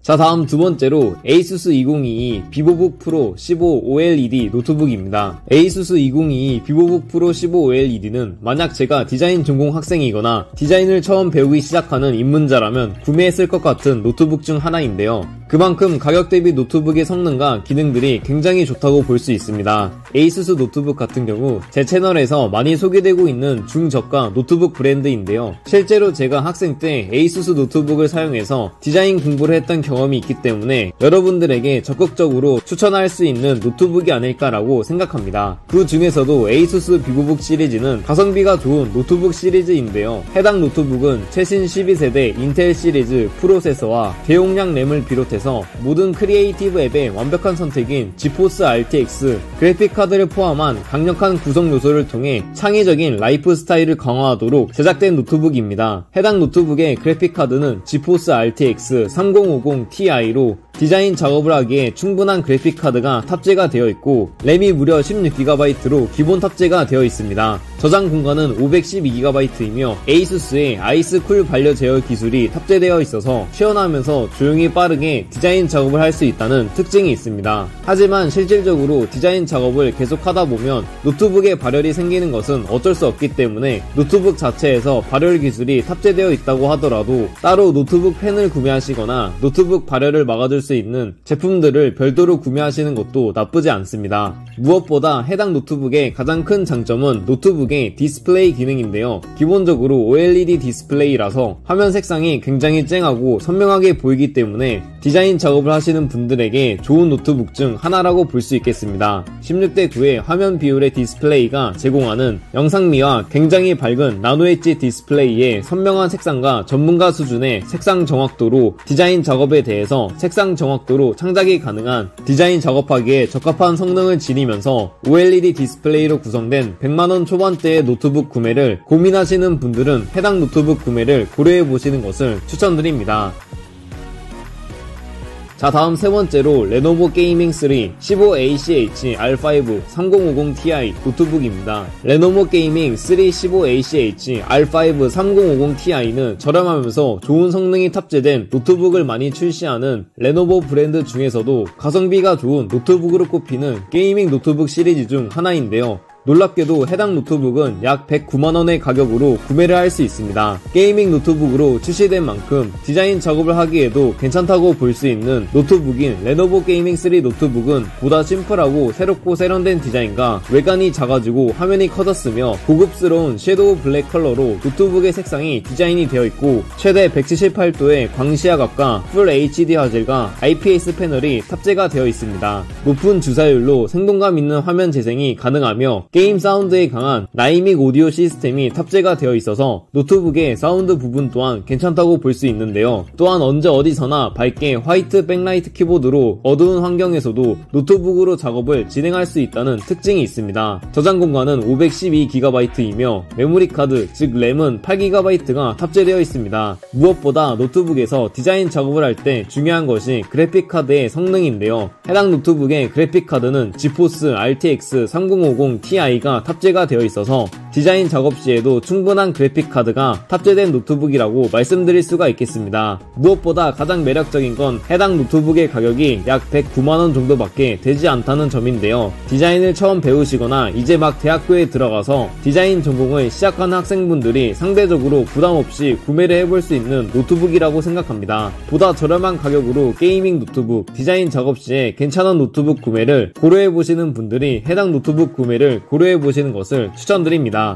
[SPEAKER 2] 자, 다음 두 번째로 ASUS 2022 비보북 프로 15 OLED 노트북입니다. ASUS 2022 비보북 프로 15 OLED는 만약 제가 디자인 전공 학생이거나 디자인을 처음 배우기 시작하는 입문자라면 구매했을 것 같은 노트북 중 하나인데요. 그만큼 가격 대비 노트북의 성능과 기능들이 굉장히 좋다고 볼 수 있습니다. ASUS 노트북 같은 경우 제 채널에서 많이 소개되고 있는 중저가 노트북 브랜드인데요. 실제로 제가 학생 때 ASUS 노트북을 사용해서 디자인 공부를 했던 경험이 있기 때문에 여러분들에게 적극적으로 추천할 수 있는 노트북이 아닐까라고 생각합니다. 그 중에서도 ASUS 비보북 시리즈는 가성비가 좋은 노트북 시리즈인데요. 해당 노트북은 최신 12세대 인텔 시리즈 프로세서와 대용량 램을 비롯해 모든 크리에이티브 앱의 완벽한 선택인 지포스 RTX 그래픽카드를 포함한 강력한 구성 요소를 통해 창의적인 라이프 스타일을 강화하도록 제작된 노트북입니다. 해당 노트북의 그래픽카드는 지포스 RTX 3050 Ti로 디자인 작업을 하기에 충분한 그래픽카드가 탑재가 되어 있고 램이 무려 16GB로 기본 탑재가 되어 있습니다. 저장 공간은 512GB이며 ASUS의 아이스쿨 반려 제어 기술이 탑재되어 있어서 시원하면서 조용히 빠르게 디자인 작업을 할 수 있다는 특징이 있습니다. 하지만 실질적으로 디자인 작업을 계속하다 보면 노트북에 발열이 생기는 것은 어쩔 수 없기 때문에 노트북 자체에서 발열 기술이 탑재되어 있다고 하더라도 따로 노트북 팬을 구매하시거나 노트북 발열을 막아줄 수 있는 제품들을 별도로 구매하시는 것도 나쁘지 않습니다. 무엇보다 해당 노트북의 가장 큰 장점은 노트북의 디스플레이 기능인데요. 기본적으로 OLED 디스플레이라서 화면 색상이 굉장히 쨍하고 선명하게 보이기 때문에 디자인 작업을 하시는 분들에게 좋은 노트북 중 하나라고 볼 수 있겠습니다. 16:9의 화면 비율의 디스플레이가 제공하는 영상미와 굉장히 밝은 나노 엣지 디스플레이의 선명한 색상과 전문가 수준의 색상 정확도로 디자인 작업에 대해서 색상 정확도로 창작이 가능한 디자인 작업하기에 적합한 성능을 지니면서 OLED 디스플레이로 구성된 100만원 초반대의 노트북 구매를 고민하시는 분들은 해당 노트북 구매를 고려해보시는 것을 추천드립니다. 자, 다음 세 번째로 레노버 게이밍 3 15ACH R5 3050ti 노트북입니다. 레노버 게이밍 3 15ACH R5 3050ti는 저렴하면서 좋은 성능이 탑재된 노트북을 많이 출시하는 레노버 브랜드 중에서도 가성비가 좋은 노트북으로 꼽히는 게이밍 노트북 시리즈 중 하나인데요. 놀랍게도 해당 노트북은 약 109만원의 가격으로 구매를 할 수 있습니다. 게이밍 노트북으로 출시된 만큼 디자인 작업을 하기에도 괜찮다고 볼 수 있는 노트북인 레노버 게이밍 3 노트북은 보다 심플하고 새롭고 세련된 디자인과 외관이 작아지고 화면이 커졌으며 고급스러운 섀도우 블랙 컬러로 노트북의 색상이 디자인이 되어 있고 최대 178도의 광시야각과 풀 HD 화질과 IPS 패널이 탑재가 되어 있습니다. 높은 주사율로 생동감 있는 화면 재생이 가능하며 게임 사운드에 강한 나이믹 오디오 시스템이 탑재가 되어 있어서 노트북의 사운드 부분 또한 괜찮다고 볼 수 있는데요. 또한 언제 어디서나 밝게 화이트 백라이트 키보드로 어두운 환경에서도 노트북으로 작업을 진행할 수 있다는 특징이 있습니다. 저장 공간은 512GB이며 메모리 카드, 즉 램은 8GB가 탑재되어 있습니다. 무엇보다 노트북에서 디자인 작업을 할 때 중요한 것이 그래픽 카드의 성능인데요. 해당 노트북의 그래픽 카드는 지포스 RTX 3050 Ti가 탑재가 되어 있어서
[SPEAKER 1] 디자인 작업 시에도 충분한 그래픽카드가 탑재된 노트북이라고 말씀드릴 수가 있겠습니다. 무엇보다 가장 매력적인 건 해당 노트북의 가격이 약 109만원 정도밖에 되지 않다는 점인데요. 디자인을 처음 배우시거나 이제 막 대학교에 들어가서 디자인 전공을 시작하는 학생분들이 상대적으로 부담없이 구매를 해볼 수 있는 노트북이라고 생각합니다. 보다 저렴한 가격으로 게이밍 노트북, 디자인 작업 시에 괜찮은 노트북 구매를 고려해보시는 분들이 해당 노트북 구매를 고려해보시는 것을 추천드립니다.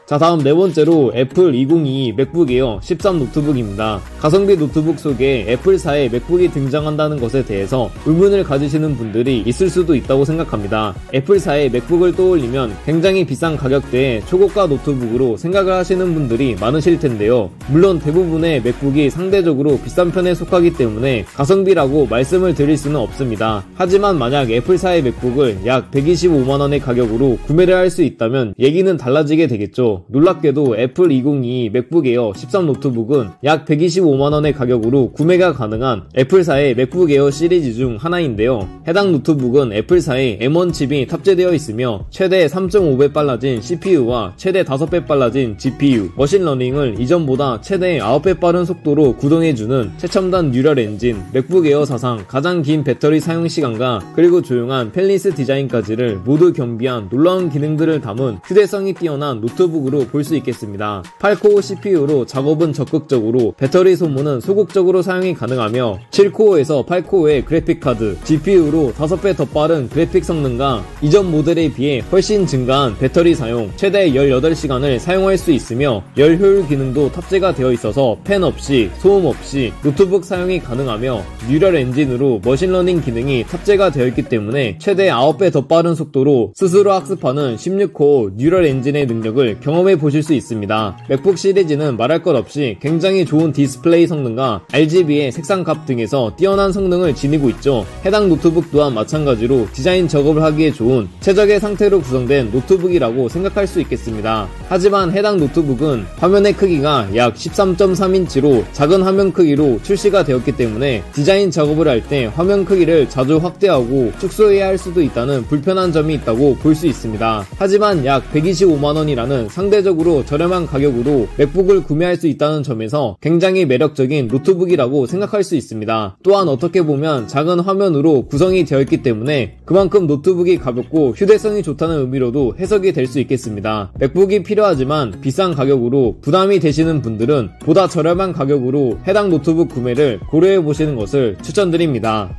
[SPEAKER 1] 자, 다음 네 번째로 애플 2022 맥북 에어 13 노트북입니다. 가성비 노트북 속에 애플사의 맥북이 등장한다는 것에 대해서 의문을 가지시는 분들이 있을 수도 있다고 생각합니다. 애플사의 맥북을 떠올리면 굉장히 비싼 가격대의 초고가 노트북으로 생각을 하시는 분들이 많으실 텐데요. 물론 대부분의 맥북이 상대적으로 비싼 편에 속하기 때문에 가성비라고 말씀을 드릴 수는 없습니다. 하지만 만약 애플사의 맥북을 약 125만원의 가격으로 구매를 할 수 있다면 얘기는 달라지게 되겠죠. 놀랍게도 애플 2022 맥북 에어 13 노트북은 약 125만원의 가격으로 구매가 가능한 애플사의 맥북 에어 시리즈 중 하나인데요. 해당 노트북은 애플사의 M1 칩이 탑재되어 있으며 최대 3.5배 빨라진 CPU와 최대 5배 빨라진 GPU, 머신러닝을 이전보다 최대 9배 빠른 속도로 구동해주는 최첨단 뉴럴 엔진, 맥북 에어 사상 가장 긴 배터리 사용시간과 그리고 조용한 펠리스 디자인까지를 모두 겸비한 놀라운 기능들을 담은 휴대성이 뛰어난 노트북으로 볼 수 있겠습니다. 8코어 CPU로 작업은 적극적으로, 배터리 소모는 소극적으로 사용이 가능하며 7코어에서 8코어의 그래픽카드, GPU로 5배 더 빠른 그래픽 성능과 이전 모델에 비해 훨씬 증가한 배터리 사용, 최대 18시간을 사용할 수 있으며 열 효율 기능도 탑재가 되어 있어서 팬 없이, 소음 없이 노트북 사용이 가능하며 뉴럴 엔진으로 머신러닝 기능이 탑재가 되어 있기 때문에 최대 9배 더 빠른 속도로 스스로 학습하는 16코어 뉴럴 엔진의 능력을 경험해 보실 수 있습니다. 맥북 시리즈는 말할 것 없이 굉장히 좋은 디스플레이 성능과 RGB의 색상값 등에서 뛰어난 성능을 지니고 있죠. 해당 노트북 또한 마찬가지로 디자인 작업을 하기에 좋은 최적의 상태로 구성된 노트북이라고 생각할 수 있겠습니다. 하지만 해당 노트북은 화면의 크기가 약 13.3인치로 작은 화면 크기로 출시가 되었기 때문에 디자인 작업을 할 때 화면 크기를 자주 확대하고 축소해야 할 수도 있다는 불편한 점이 있다고 볼 수 있습니다. 하지만 약 125만원이라는 상대적으로 저렴한 가격으로 맥북을 구매할 수 있다는 점에서 굉장히 매력적인 노트북이라고 생각할 수 있습니다. 또한 어떻게 보면 작은 화면으로 구성이 되어 있기 때문에 그만큼 노트북이 가볍고 휴대성이 좋다는 의미로도 해석이 될 수 있겠습니다. 맥북이 필요하지만 비싼 가격으로 부담이 되시는 분들은 보다 저렴한 가격으로 해당 노트북 구매를 고려해 보시는 것을 추천드립니다.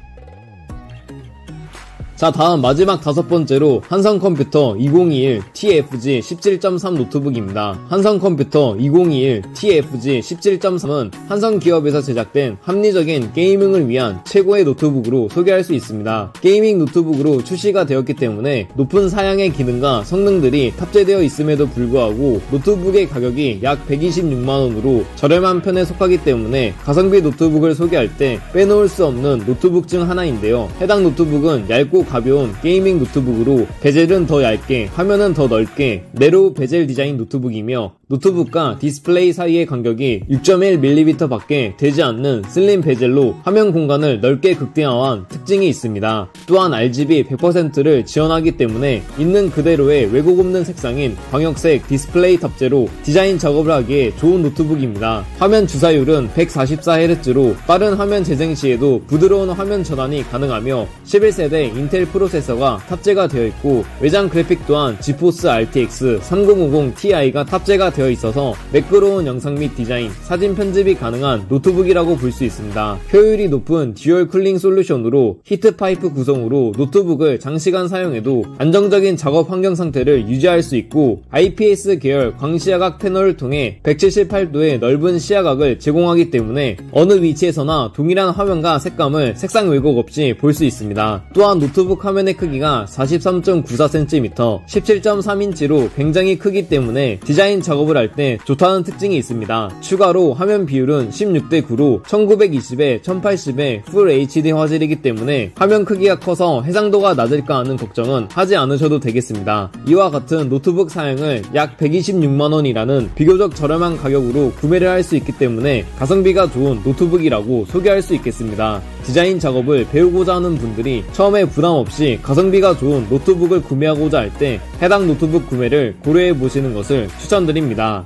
[SPEAKER 1] 자, 다음 마지막 다섯 번째로 한성컴퓨터 2021 TFG 17.3 노트북입니다. 한성컴퓨터 2021 TFG 17.3은 한성기업에서 제작된 합리적인 게이밍을 위한 최고의 노트북으로 소개할 수 있습니다. 게이밍 노트북으로 출시가 되었기 때문에 높은 사양의 기능과 성능들이 탑재되어 있음에도 불구하고 노트북의 가격이 약 126만원으로 저렴한 편에 속하기 때문에 가성비 노트북을 소개할 때 빼놓을 수 없는 노트북 중 하나인데요. 해당 노트북은 얇고 가벼운 게이밍 노트북으로 베젤은 더 얇게, 화면은 더 넓게 네로우 베젤 디자인 노트북이며 노트북과 디스플레이 사이의 간격이 6.1mm 밖에 되지 않는 슬림 베젤로 화면 공간을 넓게 극대화한 특징이 있습니다. 또한 RGB 100%를 지원하기 때문에 있는 그대로의 왜곡 없는 색상인 광역색 디스플레이 탑재로 디자인 작업을 하기에 좋은 노트북입니다. 화면 주사율은 144Hz로 빠른 화면 재생 시에도 부드러운 화면 전환이 가능하며 11세대 인텔 프로세서가 탑재가 되어 있고 외장 그래픽 또한 지포스 RTX 3050 Ti가 탑재가 되어 있어서 매끄러운 영상 및 디자인, 사진 편집이 가능한 노트북이라고 볼 수 있습니다. 효율이 높은 듀얼 쿨링 솔루션으로 히트파이프 구성으로 노트북을 장시간 사용해도 안정적인 작업 환경 상태를 유지할 수 있고 IPS 계열 광시야각 패널을 통해 178도의 넓은 시야각을 제공하기 때문에 어느 위치에서나 동일한 화면과 색감을 색상 왜곡 없이 볼 수 있습니다. 또한 노트북 화면의 크기가 43.94cm, 17.3인치로 굉장히 크기 때문에 디자인 작업을 할 때 좋다는 특징이 있습니다. 추가로 화면 비율은 16:9로 1920에 1080의 풀 HD 화질이기 때문에 화면 크기가 커서 해상도가 낮을까 하는 걱정은 하지 않으셔도 되겠습니다. 이와 같은 노트북 사양을 약 126만원이라는 비교적 저렴한 가격으로 구매를 할 수 있기 때문에 가성비가 좋은 노트북이라고 소개할 수 있겠습니다. 디자인 작업을 배우고자 하는 분들이 처음에 부담 없이 가성비가 좋은 노트북을 구매하고자 할 때 해당 노트북 구매를 고려해 보시는 것을 추천드립니다.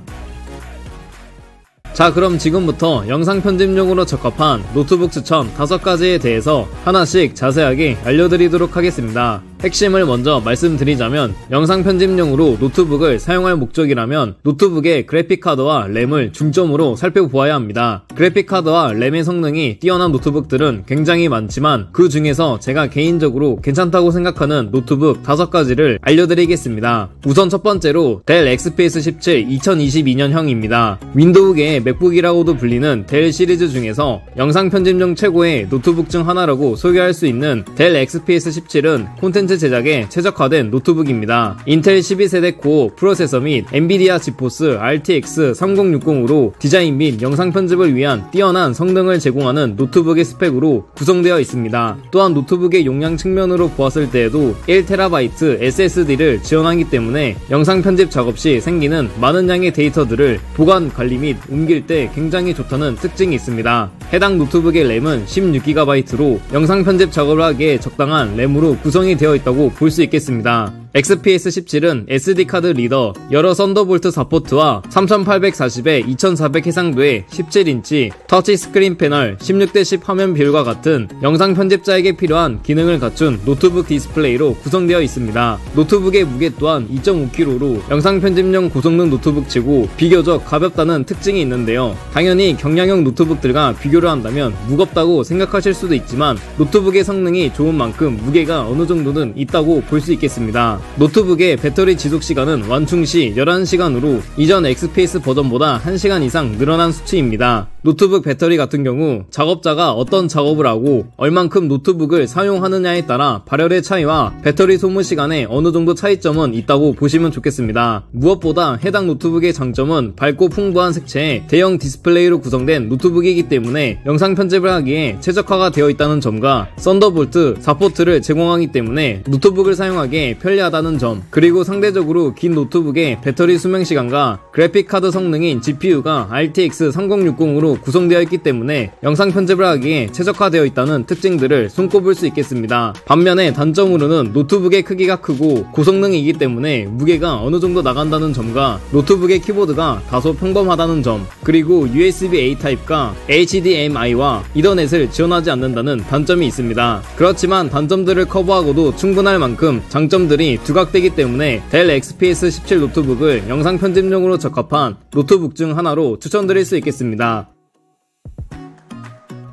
[SPEAKER 1] 자, 그럼 지금부터 영상 편집용으로 적합한 노트북 추천 5가지에 대해서 하나씩 자세하게 알려드리도록 하겠습니다. 핵심을 먼저 말씀드리자면 영상 편집용으로 노트북을 사용할 목적이라면 노트북의 그래픽카드와 램을 중점으로 살펴보아야 합니다. 그래픽카드와 램의 성능이 뛰어난 노트북들은 굉장히 많지만 그 중에서 제가 개인적으로 괜찮다고 생각하는 노트북 5가지를 알려드리겠습니다. 우선 첫 번째로 델 XPS 17 2022년형입니다. 윈도우계의 맥북이라고도 불리는 델 시리즈 중에서 영상 편집용 최고의 노트북 중 하나라고 소개할 수 있는 델 XPS 17은 콘텐츠 제작에 최적화된 노트북입니다. 인텔 12세대 코어 프로세서 및 엔비디아 지포스 RTX 3060으로 디자인 및 영상 편집을 위한 뛰어난 성능을 제공하는 노트북의 스펙으로 구성되어 있습니다. 또한 노트북의 용량 측면으로 보았을 때에도 1TB SSD를 지원하기 때문에 영상 편집 작업 시 생기는 많은 양의 데이터들을 보관, 관리 및 옮길 때 굉장히 좋다는 특징이 있습니다. 해당 노트북의 램은 16GB로 영상 편집 작업을 하기에 적당한 램으로 구성이 되어 있다고 볼 수 있겠습니다. XPS 17은 SD카드 리더, 여러 썬더볼트 서포트와 3840에 2400 해상도의 17인치 터치 스크린 패널, 16:10 화면 비율과 같은 영상 편집자에게 필요한 기능을 갖춘 노트북 디스플레이로 구성되어 있습니다. 노트북의 무게 또한 2.5kg로 영상 편집용 고성능 노트북치고 비교적 가볍다는 특징이 있는데요. 당연히 경량형 노트북들과 비교를 한다면 무겁다고 생각하실 수도 있지만 노트북의 성능이 좋은 만큼 무게가 어느 정도는 있다고 볼 수 있겠습니다. 노트북의 배터리 지속시간은 완충 시 11시간으로 이전 XPS 버전보다 1시간 이상 늘어난 수치입니다. 노트북 배터리 같은 경우 작업자가 어떤 작업을 하고 얼만큼 노트북을 사용하느냐에 따라 발열의 차이와 배터리 소모 시간에 어느 정도 차이점은 있다고 보시면 좋겠습니다. 무엇보다 해당 노트북의 장점은 밝고 풍부한 색채의 대형 디스플레이로 구성된 노트북이기 때문에 영상 편집을 하기에 최적화가 되어 있다는 점과 썬더볼트 4포트를 제공하기 때문에 노트북을 사용하기에 편리하다는 점, 그리고 상대적으로 긴 노트북의 배터리 수명시간과 그래픽카드 성능인 GPU가 RTX 3060으로 구성되어 있기 때문에 영상 편집을 하기에 최적화되어 있다는 특징들을 손꼽을 수 있겠습니다. 반면에 단점으로는 노트북의 크기가 크고 고성능이기 때문에 무게가 어느 정도 나간다는 점과 노트북의 키보드가 다소 평범하다는 점, 그리고 USB-A 타입과 HDMI와 이더넷을 지원하지 않는다는 단점이 있습니다. 그렇지만 단점들을 커버하고도 충분할 만큼 장점들이 두각되기 때문에 델 XPS 17 노트북을 영상 편집용으로 적합한 노트북 중 하나로 추천드릴 수 있겠습니다.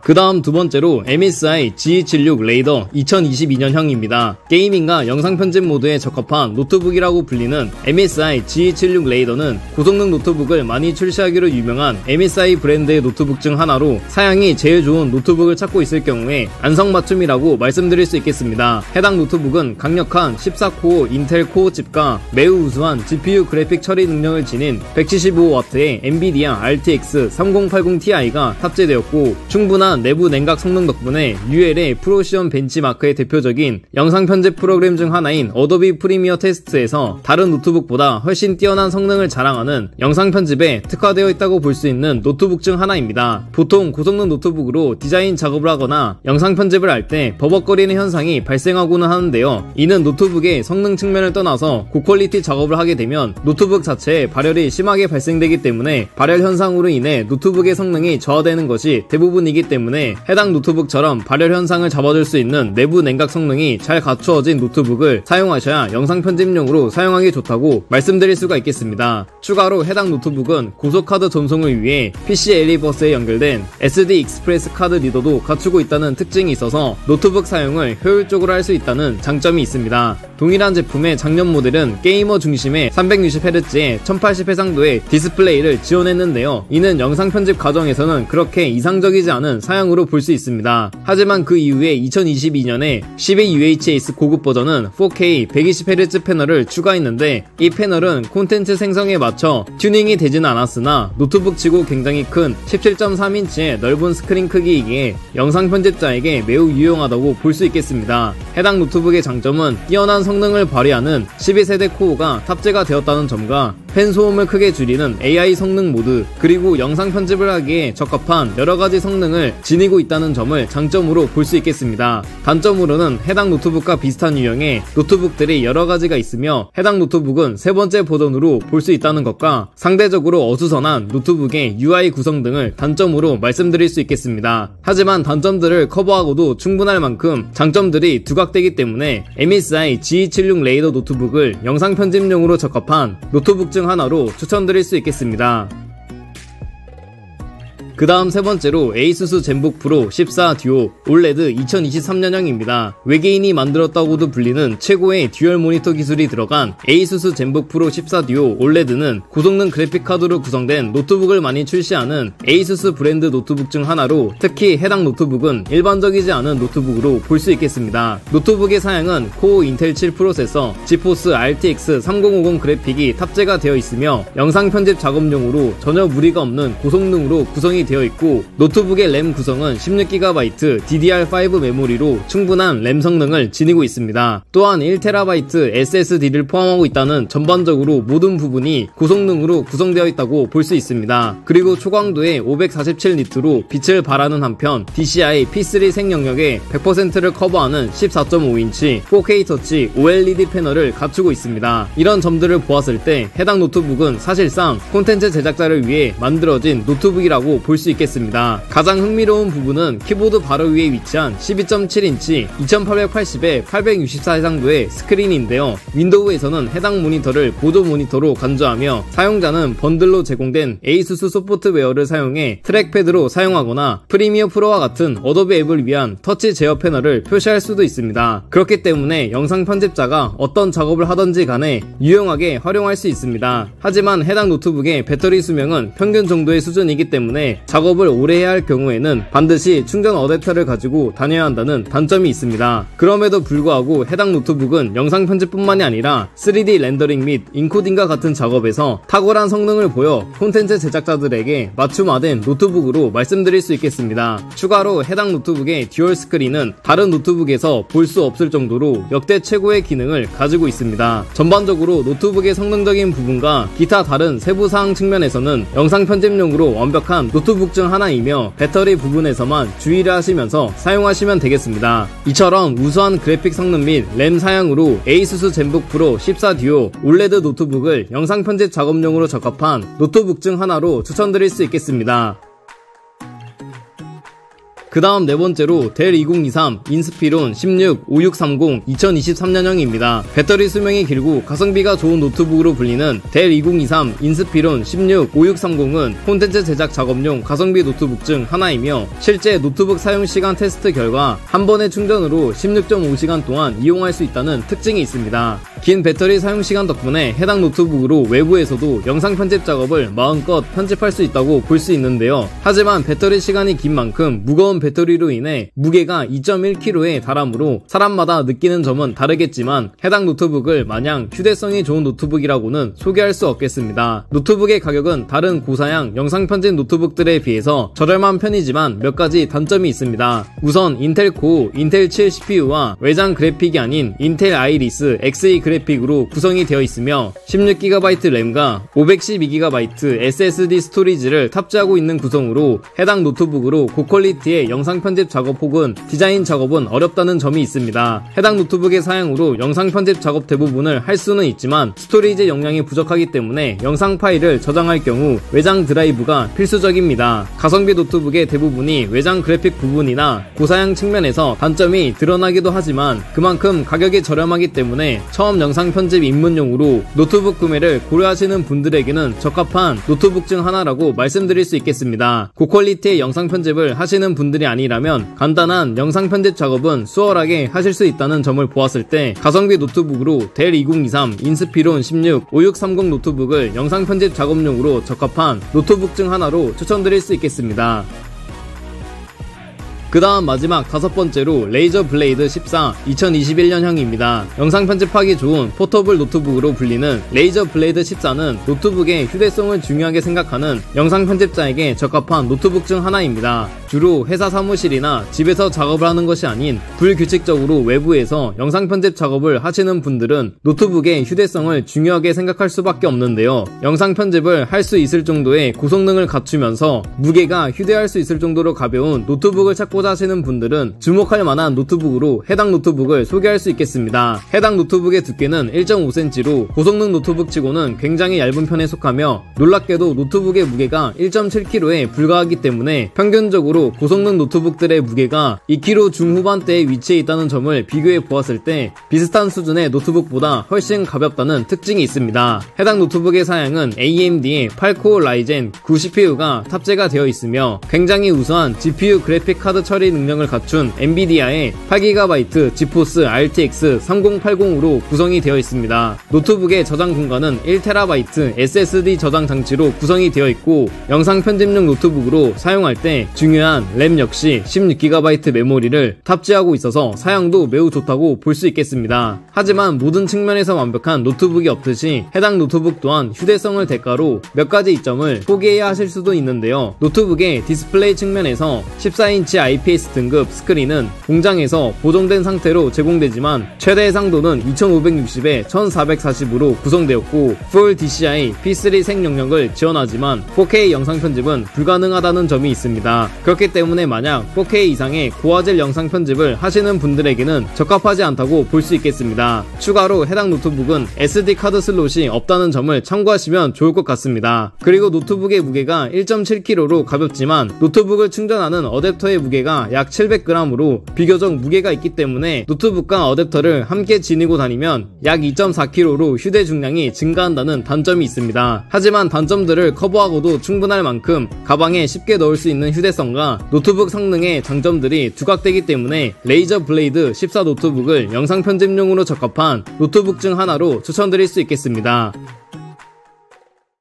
[SPEAKER 1] 그 다음 두 번째로 MSI G76 레이더 2022년형입니다. 게이밍과 영상 편집 모드에 적합한 노트북이라고 불리는 MSI G76 레이더는 고성능 노트북을 많이 출시하기로 유명한 MSI 브랜드의 노트북 중 하나로 사양이 제일 좋은 노트북을 찾고 있을 경우에 안성맞춤이라고 말씀드릴 수 있겠습니다. 해당 노트북은 강력한 14코어 인텔 코어 칩과 매우 우수한 GPU 그래픽 처리 능력을 지닌 175W의 엔비디아 RTX 3080ti가 탑재되었고 충분한 내부 냉각 성능 덕분에 UL의 프로시엄 벤치마크의 대표적인 영상 편집 프로그램 중 하나인 어도비 프리미어 테스트에서 다른 노트북보다 훨씬 뛰어난 성능을 자랑하는 영상 편집에 특화되어 있다고 볼 수 있는 노트북 중 하나입니다. 보통 고성능 노트북으로 디자인 작업을 하거나 영상 편집을 할 때 버벅거리는 현상이 발생하고는 하는데요. 이는 노트북의 성능 측면을 떠나서 고퀄리티 작업을 하게 되면 노트북 자체에 발열이 심하게 발생되기 때문에 발열 현상으로 인해 노트북의 성능이 저하되는 것이 대부분이기 때문에 해당 노트북처럼 발열 현상을 잡아줄 수 있는 내부 냉각 성능이 잘 갖추어진 노트북을 사용하셔야 영상 편집용으로 사용하기 좋다고 말씀드릴 수가 있겠습니다. 추가로 해당 노트북은 고속카드 전송을 위해 PC 엘리버스에 연결된 SD 익스프레스 카드 리더도 갖추고 있다는 특징이 있어서 노트북 사용을 효율적으로 할 수 있다는 장점이 있습니다. 동일한 제품의 작년 모델은 게이머 중심의 360Hz의 1080 해상도의 디스플레이를 지원했는데요. 이는 영상 편집 과정에서는 그렇게 이상적이지 않은 사양으로 볼 수 있습니다. 하지만 그 이후에 2022년에 12UHS 고급 버전은 4K 120Hz 패널을 추가했는데 이 패널은 콘텐츠 생성에 맞춰 튜닝이 되지는 않았으나 노트북치고 굉장히 큰 17.3인치의 넓은 스크린 크기이기에 영상 편집자에게 매우 유용하다고 볼 수 있겠습니다. 해당 노트북의 장점은 뛰어난 성능을 발휘하는 12세대 코어가 탑재가 되었다는 점과 팬 소음을 크게 줄이는 AI 성능 모드, 그리고 영상 편집을 하기에 적합한 여러가지 성능을 지니고 있다는 점을 장점으로 볼 수 있겠습니다. 단점으로는 해당 노트북과 비슷한 유형의 노트북들이 여러가지가 있으며 해당 노트북은 세 번째 버전으로 볼 수 있다는 것과 상대적으로 어수선한 노트북의 UI 구성 등을 단점으로 말씀드릴 수 있겠습니다. 하지만 단점들을 커버하고도 충분할 만큼 장점들이 두각되기 때문에 MSI G276 레이더 노트북을 영상 편집용으로 적합한 노트북 중 하나로 추천드릴 수 있겠습니다. 그 다음 세 번째로 에이수스 젠북 프로 14 듀오 올레드 2023년형입니다. 외계인이 만들었다고도 불리는 최고의 듀얼 모니터 기술이 들어간 에이수스 젠북 프로 14 듀오 올레드는 고성능 그래픽 카드로 구성된 노트북을 많이 출시하는 에이수스 브랜드 노트북 중 하나로, 특히 해당 노트북은 일반적이지 않은 노트북으로 볼 수 있겠습니다. 노트북의 사양은 코어 인텔 7 프로세서, 지포스 RTX 3050 그래픽이 탑재가 되어 있으며 영상 편집 작업용으로 전혀 무리가 없는 고성능으로 구성이 되어 있고, 노트북의 램 구성은 16GB DDR5 메모리로 충분한 램 성능을 지니고 있습니다. 또한 1TB SSD를 포함하고 있다는 전반적으로 모든 부분이 고성능으로 구성되어 있다고 볼 수 있습니다. 그리고 초광도의 547니트로 빛을 발하는 한편 DCI P3 생영역의 100%를 커버하는 14.5인치 4K 터치 OLED 패널을 갖추고 있습니다. 이런 점들을 보았을 때 해당 노트북은 사실상 콘텐츠 제작자를 위해 만들어진 노트북이라고 볼 수 있겠습니다. 가장 흥미로운 부분은 키보드 바로 위에 위치한 12.7인치 2880x864 해상도의 스크린인데요. 윈도우에서는 해당 모니터를 보조 모니터로 간주하며 사용자는 번들로 제공된 에이수스 소프트웨어를 사용해 트랙패드로 사용하거나 프리미어 프로와 같은 어도비 앱을 위한 터치 제어 패널을 표시할 수도 있습니다. 그렇기 때문에 영상 편집자가 어떤 작업을 하던지 간에 유용하게 활용할 수 있습니다. 하지만 해당 노트북의 배터리 수명은 평균 정도의 수준이기 때문에 작업을 오래 해야 할 경우에는 반드시 충전 어댑터를 가지고 다녀야 한다는 단점이 있습니다. 그럼에도 불구하고 해당 노트북은 영상 편집뿐만이 아니라 3D 렌더링 및 인코딩과 같은 작업에서 탁월한 성능을 보여 콘텐츠 제작자들에게 맞춤화된 노트북으로 말씀드릴 수 있겠습니다. 추가로 해당 노트북의 듀얼 스크린은 다른 노트북에서 볼 수 없을 정도로 역대 최고의 기능을 가지고 있습니다. 전반적으로 노트북의 성능적인 부분과 기타 다른 세부사항 측면에서는 영상 편집용으로 완벽한 노트북 중 하나이며 배터리 부분에서만 주의를 하시면서 사용하시면 되겠습니다. 이처럼 우수한 그래픽 성능 및 램 사양으로 에이수스 젠북 프로 14 듀오 올레드 노트북을 영상 편집 작업용으로 적합한 노트북 중 하나로 추천드릴 수 있겠습니다. 그 다음 네 번째로 델 2023 인스피론 16 5630 2023년형입니다. 배터리 수명이 길고 가성비가 좋은 노트북으로 불리는 델 2023 인스피론 16 5630은 콘텐츠 제작 작업용 가성비 노트북 중 하나이며 실제 노트북 사용 시간 테스트 결과 한 번의 충전으로 16.5시간 동안 이용할 수 있다는 특징이 있습니다. 긴 배터리 사용 시간 덕분에 해당 노트북으로 외부에서도 영상 편집 작업을 마음껏 편집할 수 있다고 볼 수 있는데요. 하지만 배터리 시간이 긴 만큼 무거운 배터리로 인해 무게가 2.1kg에 달하므로 사람마다 느끼는 점은 다르겠지만 해당 노트북을 마냥 휴대성이 좋은 노트북이라고는 소개할 수 없겠습니다. 노트북의 가격은 다른 고사양 영상 편집 노트북들에 비해서 저렴한 편이지만 몇 가지 단점이 있습니다. 우선 인텔 코어 인텔 7 CPU와 외장 그래픽이 아닌 인텔 아이리스 Xe 그래픽으로 구성이 되어 있으며 16GB 램과 512GB SSD 스토리지를 탑재하고 있는 구성으로 해당 노트북으로 고퀄리티의 영상 편집 작업 혹은 디자인 작업은 어렵다는 점이 있습니다. 해당 노트북의 사양으로 영상 편집 작업 대부분을 할 수는 있지만 스토리지 용량이 부족하기 때문에 영상 파일을 저장할 경우 외장 드라이브가 필수적입니다. 가성비 노트북의 대부분이 외장 그래픽 부분이나 고사양 측면에서 단점이 드러나기도 하지만 그만큼 가격이 저렴하기 때문에 처음 영상 편집 입문용으로 노트북 구매를 고려하시는 분들에게는 적합한 노트북 중 하나라고 말씀드릴 수 있겠습니다. 고퀄리티의 영상 편집을 하시는 분들이 아니라면 간단한 영상 편집 작업은 수월하게 하실 수 있다는 점을 보았을 때 가성비 노트북으로 델 2023 인스피론 16 5630 노트북을 영상 편집 작업용으로 적합한 노트북 중 하나로 추천드릴 수 있겠습니다. 그 다음 마지막 5번째로 레이저 블레이드 14 2021년형입니다. 영상 편집하기 좋은 포터블 노트북으로 불리는 레이저 블레이드 14는 노트북의 휴대성을 중요하게 생각하는 영상 편집자에게 적합한 노트북 중 하나입니다. 주로 회사 사무실이나 집에서 작업을 하는 것이 아닌 불규칙적으로 외부에서 영상 편집 작업을 하시는 분들은 노트북의 휴대성을 중요하게 생각할 수밖에 없는데요. 영상 편집을 할 수 있을 정도의 고성능을 갖추면서 무게가 휴대할 수 있을 정도로 가벼운 노트북을 찾고자 하시는 분들은 주목할 만한 노트북으로 해당 노트북을 소개할 수 있겠습니다. 해당 노트북의 두께는 1.5cm로 고성능 노트북 치고는 굉장히 얇은 편에 속하며 놀랍게도 노트북의 무게가 1.7kg에 불과하기 때문에 평균적으로 고성능 노트북들의 무게가 2kg 중후반대에 위치해 있다는 점을 비교해 보았을 때 비슷한 수준의 노트북보다 훨씬 가볍다는 특징이 있습니다. 해당 노트북의 사양은 AMD의 8코어 라이젠 9 CPU가 탑재가 되어 있으며 굉장히 우수한 GPU 그래픽 카드 처리 능력을 갖춘 엔비디아의 8GB 지포스 RTX 3080으로 구성이 되어 있습니다. 노트북의 저장 공간은 1TB SSD 저장 장치로 구성이 되어 있고 영상 편집용 노트북으로 사용할 때 중요한 램 역시 16GB 메모리를 탑재하고 있어서 사양도 매우 좋다고 볼 수 있겠습니다. 하지만 모든 측면에서 완벽한 노트북이 없듯이 해당 노트북 또한 휴대성을 대가로 몇 가지 이점을 포기해야 하실 수도 있는데요. 노트북의 디스플레이 측면에서 14인치 IPS 등급 스크린은 공장에서 보정된 상태로 제공되지만 최대 해상도는 2560에 1440으로 구성되었고 Full DCI P3 색 영역을 지원하지만 4K 영상 편집은 불가능하다는 점이 있습니다. 그렇기 때문에 만약 4K 이상의 고화질 영상 편집을 하시는 분들에게는 적합하지 않다고 볼 수 있겠습니다. 추가로 해당 노트북은 SD 카드 슬롯이 없다는 점을 참고하시면 좋을 것 같습니다. 그리고 노트북의 무게가 1.7kg로 가볍지만 노트북을 충전하는 어댑터의 무게가 약 700g으로 비교적 무게가 있기 때문에 노트북과 어댑터를 함께 지니고 다니면 약 2.4kg로 휴대 중량이 증가한다는 단점이 있습니다. 하지만 단점들을 커버하고도 충분할 만큼 가방에 쉽게 넣을 수 있는 휴대성과 노트북 성능의 장점들이 두각되기 때문에 레이저 블레이드 14 노트북을 영상 편집용으로 적합한 노트북 중 하나로 추천드릴 수 있겠습니다.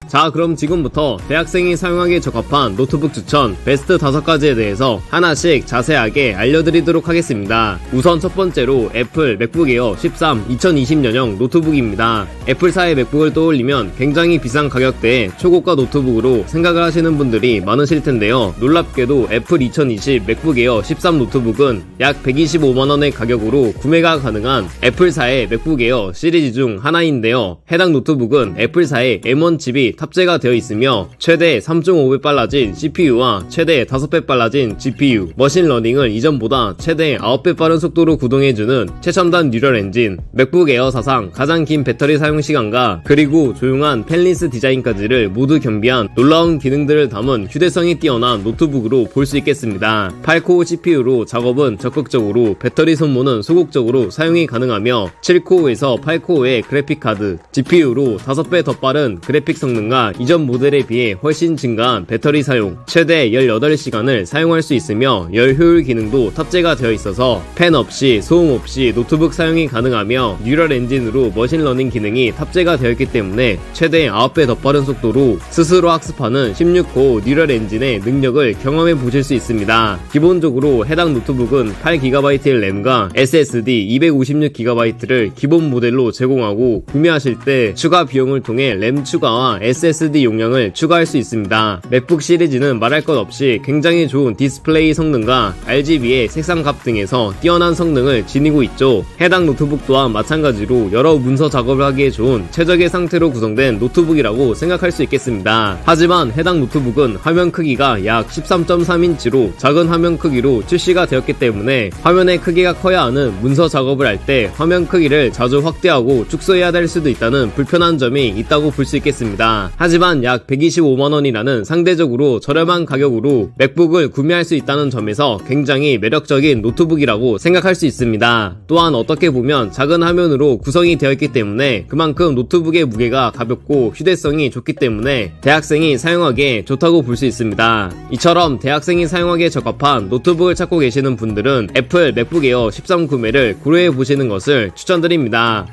[SPEAKER 1] 자, 그럼 지금부터 대학생이 사용하기에 적합한 노트북 추천 베스트 5가지에 대해서 하나씩 자세하게 알려드리도록 하겠습니다. 우선 첫 번째로 애플 맥북 에어 13 2020년형 노트북입니다. 애플사의 맥북을 떠올리면 굉장히 비싼 가격대의 초고가 노트북으로 생각을 하시는 분들이 많으실 텐데요. 놀랍게도 애플 2020 맥북 에어 13 노트북은 약 125만원의 가격으로 구매가 가능한 애플사의 맥북 에어 시리즈 중 하나인데요. 해당 노트북은 애플사의 M1 칩이 탑재가 되어 있으며 최대 3.5배 빨라진 CPU와 최대 5배 빨라진 GPU, 머신러닝을 이전보다 최대 9배 빠른 속도로 구동해주는 최첨단 뉴럴 엔진, 맥북 에어 사상 가장 긴 배터리 사용시간과 그리고 조용한 펜리스 디자인까지를 모두 겸비한 놀라운 기능들을 담은 휴대성이 뛰어난 노트북으로 볼 수 있겠습니다. 8코어 CPU로 작업은 적극적으로, 배터리 소모는 소극적으로 사용이 가능하며 7코어에서 8코어의 그래픽카드, GPU로 5배 더 빠른 그래픽 성능 이전 모델에 비해 훨씬 증가한 배터리 사용, 최대 18시간을 사용할 수 있으며 열 효율 기능도 탑재가 되어 있어서 팬 없이 소음 없이 노트북 사용이 가능하며 뉴럴 엔진으로 머신러닝 기능이 탑재가 되어 있기 때문에 최대 9배 더 빠른 속도로 스스로 학습하는 16코어 뉴럴 엔진의 능력을 경험해 보실 수 있습니다. 기본적으로 해당 노트북은 8GB의 램과 SSD 256GB를 기본 모델로 제공하고 구매하실 때 추가 비용을 통해 램 추가와 SSD 용량을 추가할 수 있습니다. 맥북 시리즈는 말할 것 없이 굉장히 좋은 디스플레이 성능과 RGB의 색상값 등에서 뛰어난 성능을 지니고 있죠. 해당 노트북 또한 마찬가지로 여러 문서 작업을 하기에 좋은 최적의 상태로 구성된 노트북이라고 생각할 수 있겠습니다. 하지만 해당 노트북은 화면 크기가 약 13.3인치로 작은 화면 크기로 출시가 되었기 때문에 화면의 크기가 커야 하는 문서 작업을 할 때 화면 크기를 자주 확대하고 축소해야 될 수도 있다는 불편한 점이 있다고 볼 수 있겠습니다. 하지만 약 125만원이라는 상대적으로 저렴한 가격으로 맥북을 구매할 수 있다는 점에서 굉장히 매력적인 노트북이라고 생각할 수 있습니다. 또한 어떻게 보면 작은 화면으로 구성이 되어 있기 때문에 그만큼 노트북의 무게가 가볍고 휴대성이 좋기 때문에 대학생이 사용하기에 좋다고 볼 수 있습니다. 이처럼 대학생이 사용하기에 적합한 노트북을 찾고 계시는 분들은 애플 맥북 에어 13 구매를 고려해 보시는 것을 추천드립니다.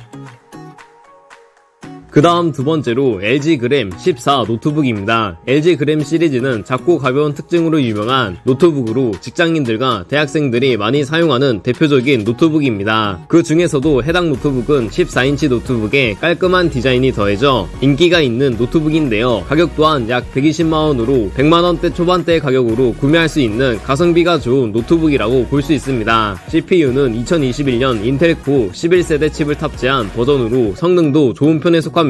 [SPEAKER 1] 그 다음 두 번째로 LG 그램 14 노트북입니다. LG 그램 시리즈는 작고 가벼운 특징으로 유명한 노트북으로 직장인들과 대학생들이 많이 사용하는 대표적인 노트북입니다. 그 중에서도 해당 노트북은 14인치 노트북에 깔끔한 디자인이 더해져 인기가 있는 노트북인데요. 가격 또한 약 120만원으로 100만원대 초반대 가격으로 구매할 수 있는 가성비가 좋은 노트북이라고 볼 수 있습니다. CPU는 2021년 인텔 코어 11세대 칩을 탑재한 버전으로 성능도 좋은 편에 속합니다.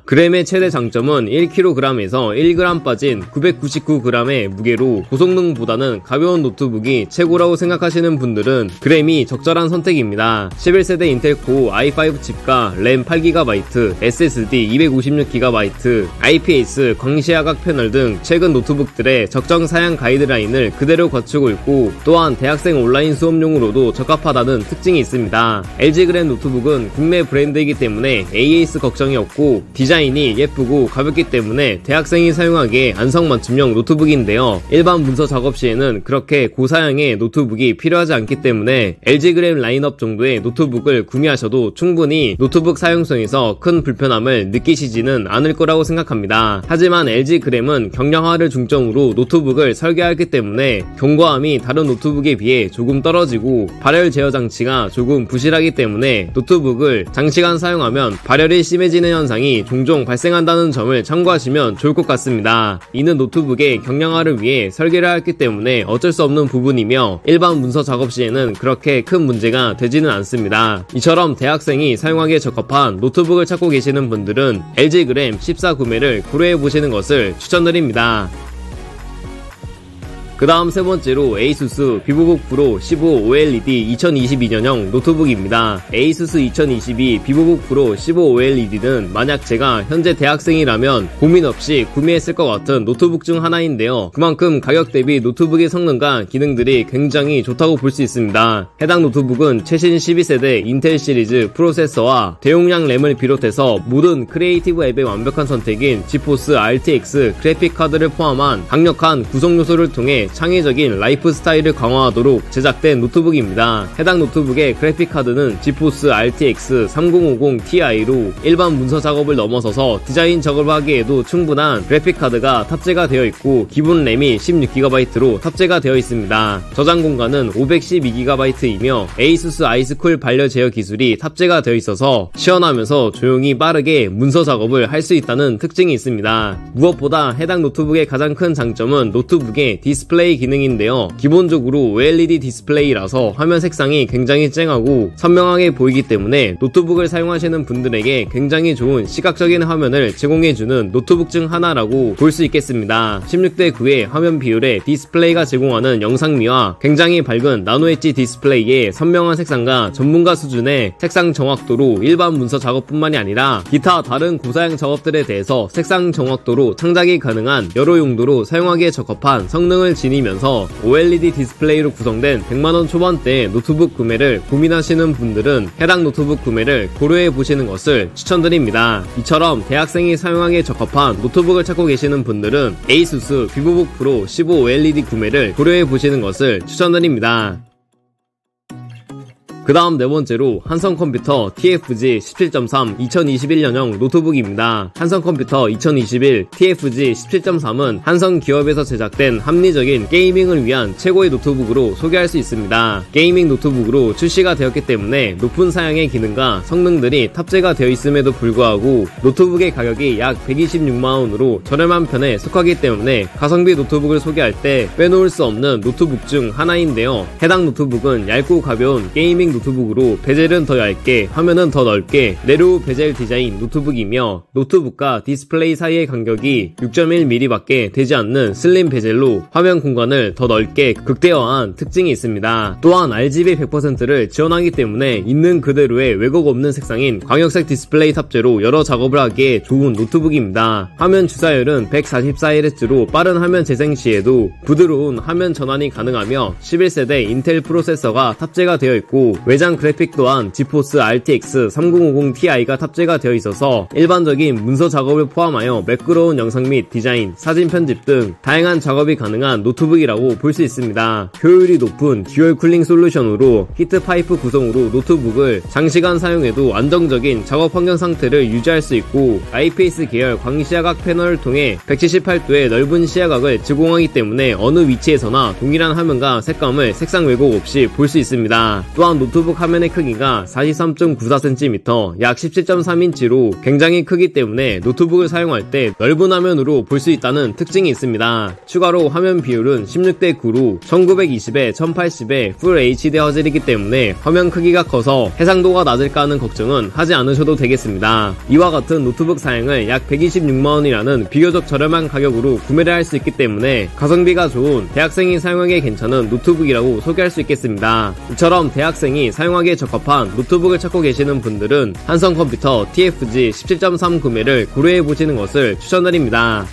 [SPEAKER 1] 그램의 최대 장점은 1kg에서 1g 빠진 999g의 무게로 고성능보다는 가벼운 노트북이 최고라고 생각하시는 분들은 그램이 적절한 선택입니다. 11세대 인텔 코어 i5 칩과 램 8GB, SSD 256GB, IPS 광시야각 패널 등 최근 노트북들의 적정 사양 가이드라인을 그대로 갖추고 있고 또한 대학생 온라인 수업용으로도 적합하다는 특징이 있습니다. LG 그램 노트북은 국내 브랜드이기 때문에 AS 걱정이 없고 디자인이 예쁘고 가볍기 때문에 대학생이 사용하기에 안성맞춤형 노트북인데요. 일반 문서 작업 시에는 그렇게 고사양의 노트북이 필요하지 않기 때문에 LG 그램 라인업 정도의 노트북을 구매하셔도 충분히 노트북 사용성에서 큰 불편함을 느끼시지는 않을 거라고 생각합니다. 하지만 LG 그램은 경량화를 중점으로 노트북을 설계하기 때문에 견고함이 다른 노트북에 비해 조금 떨어지고 발열 제어 장치가 조금 부실하기 때문에 노트북을 장시간 사용하면 발열이 심해지는 현상이 종종 발생한다는 점을 참고하시면 좋을 것 같습니다. 이는 노트북의 경량화를 위해 설계를 했기 때문에 어쩔 수 없는 부분이며 일반 문서 작업 시에는 그렇게 큰 문제가 되지는 않습니다. 이처럼 대학생이 사용하기에 적합한 노트북을 찾고 계시는 분들은 LG 그램 14 구매를 고려해보시는 것을 추천드립니다. 그 다음 세 번째로 ASUS 비보북 프로 15 OLED 2022년형 노트북입니다. ASUS 2022 비보북 프로 15 OLED는 만약 제가 현재 대학생이라면 고민 없이 구매했을 것 같은 노트북 중 하나인데요. 그만큼 가격 대비 노트북의 성능과 기능들이 굉장히 좋다고 볼 수 있습니다. 해당 노트북은 최신 12세대 인텔 시리즈 프로세서와 대용량 램을 비롯해서 모든 크리에이티브 앱의 완벽한 선택인 지포스 RTX 그래픽 카드를 포함한 강력한 구성 요소를 통해 창의적인 라이프 스타일을 강화하도록 제작된 노트북입니다. 해당 노트북의 그래픽 카드는 지포스 RTX 3050 Ti로 일반 문서 작업을 넘어서서 디자인 작업을 하기에도 충분한 그래픽 카드가 탑재가 되어 있고 기본 램이 16GB로 탑재가 되어 있습니다. 저장 공간은 512GB이며 ASUS 아이스쿨 발열 제어 기술이 탑재가 되어 있어서 시원하면서 조용히 빠르게 문서 작업을 할 수 있다는 특징이 있습니다. 무엇보다 해당 노트북의 가장 큰 장점은 노트북의 디스플레이 기능인데요. 기본적으로 OLED 디스플레이라서 화면 색상이 굉장히 쨍하고 선명하게 보이기 때문에 노트북을 사용하시는 분들에게 굉장히 좋은 시각적인 화면을 제공해주는 노트북 중 하나라고 볼 수 있겠습니다. 16:9의 화면 비율의 디스플레이가 제공하는 영상미와 굉장히 밝은 나노 엣지 디스플레이의 선명한 색상과 전문가 수준의 색상 정확도로 일반 문서 작업뿐만이 아니라 기타 다른 고사양 작업들에 대해서 색상 정확도로 창작이 가능한 여러 용도로 사용하기에 적합한 성능을 지니면서 OLED 디스플레이로 구성된 100만원 초반대 노트북 구매를 고민하시는 분들은 해당 노트북 구매를 고려해보시는 것을 추천드립니다. 이처럼 대학생이 사용하기에 적합한 노트북을 찾고 계시는 분들은 ASUS 비보북 프로 15 OLED 구매를 고려해보시는 것을 추천드립니다. 그 다음 네 번째로 한성컴퓨터 TFG 17.3 2021년형 노트북입니다. 한성컴퓨터 2021 TFG 17.3은 한성기업에서 제작된 합리적인 게이밍을 위한 최고의 노트북으로 소개할 수 있습니다. 게이밍 노트북으로 출시가 되었기 때문에 높은 사양의 기능과 성능들이 탑재가 되어 있음에도 불구하고 노트북의 가격이 약 126만원으로 저렴한 편에 속하기 때문에 가성비 노트북을 소개할 때 빼놓을 수 없는 노트북 중 하나인데요. 해당 노트북은 얇고 가벼운 게이밍 노트북으로 베젤은 더 얇게 화면은 더 넓게 네로우 베젤 디자인 노트북이며 노트북과 디스플레이 사이의 간격이 6.1mm 밖에 되지 않는 슬림 베젤로 화면 공간을 더 넓게 극대화한 특징이 있습니다. 또한 RGB 100%를 지원하기 때문에 있는 그대로의 왜곡 없는 색상인 광역색 디스플레이 탑재로 여러 작업을 하기에 좋은 노트북입니다. 화면 주사율은 144Hz로 빠른 화면 재생 시에도 부드러운 화면 전환이 가능하며 11세대 인텔 프로세서가 탑재가 되어 있고 외장 그래픽 또한 지포스 RTX 3050 Ti가 탑재가 되어 있어서 일반적인 문서 작업을 포함하여 매끄러운 영상 및 디자인, 사진 편집 등 다양한 작업이 가능한 노트북이라고 볼 수 있습니다. 효율이 높은 듀얼 쿨링 솔루션으로 히트파이프 구성으로 노트북을 장시간 사용해도 안정적인 작업 환경 상태를 유지할 수 있고 IPS 계열 광시야각 패널을 통해 178도의 넓은 시야각을 제공하기 때문에 어느 위치에서나 동일한 화면과 색감을 색상 왜곡 없이 볼 수 있습니다. 또한 노트북 화면의 크기가 43.94cm, 약 17.3인치로 굉장히 크기 때문에 노트북을 사용할 때 넓은 화면으로 볼 수 있다는 특징이 있습니다. 추가로 화면 비율은 16:9로 1920에 1080의 풀 HD 화질이기 때문에 화면 크기가 커서 해상도가 낮을까 하는 걱정은 하지 않으셔도 되겠습니다. 이와 같은 노트북 사양을 약 126만원이라는 비교적 저렴한 가격으로 구매를 할 수 있기 때문에 가성비가 좋은 대학생이 사용하기에 괜찮은 노트북이라고 소개할 수 있겠습니다. 이처럼 대학생이 사용하기에 적합한 노트북을 찾고 계시는 분들은 한성컴퓨터 TFG 17.3 구매를 고려해보시는 것을 추천드립니다.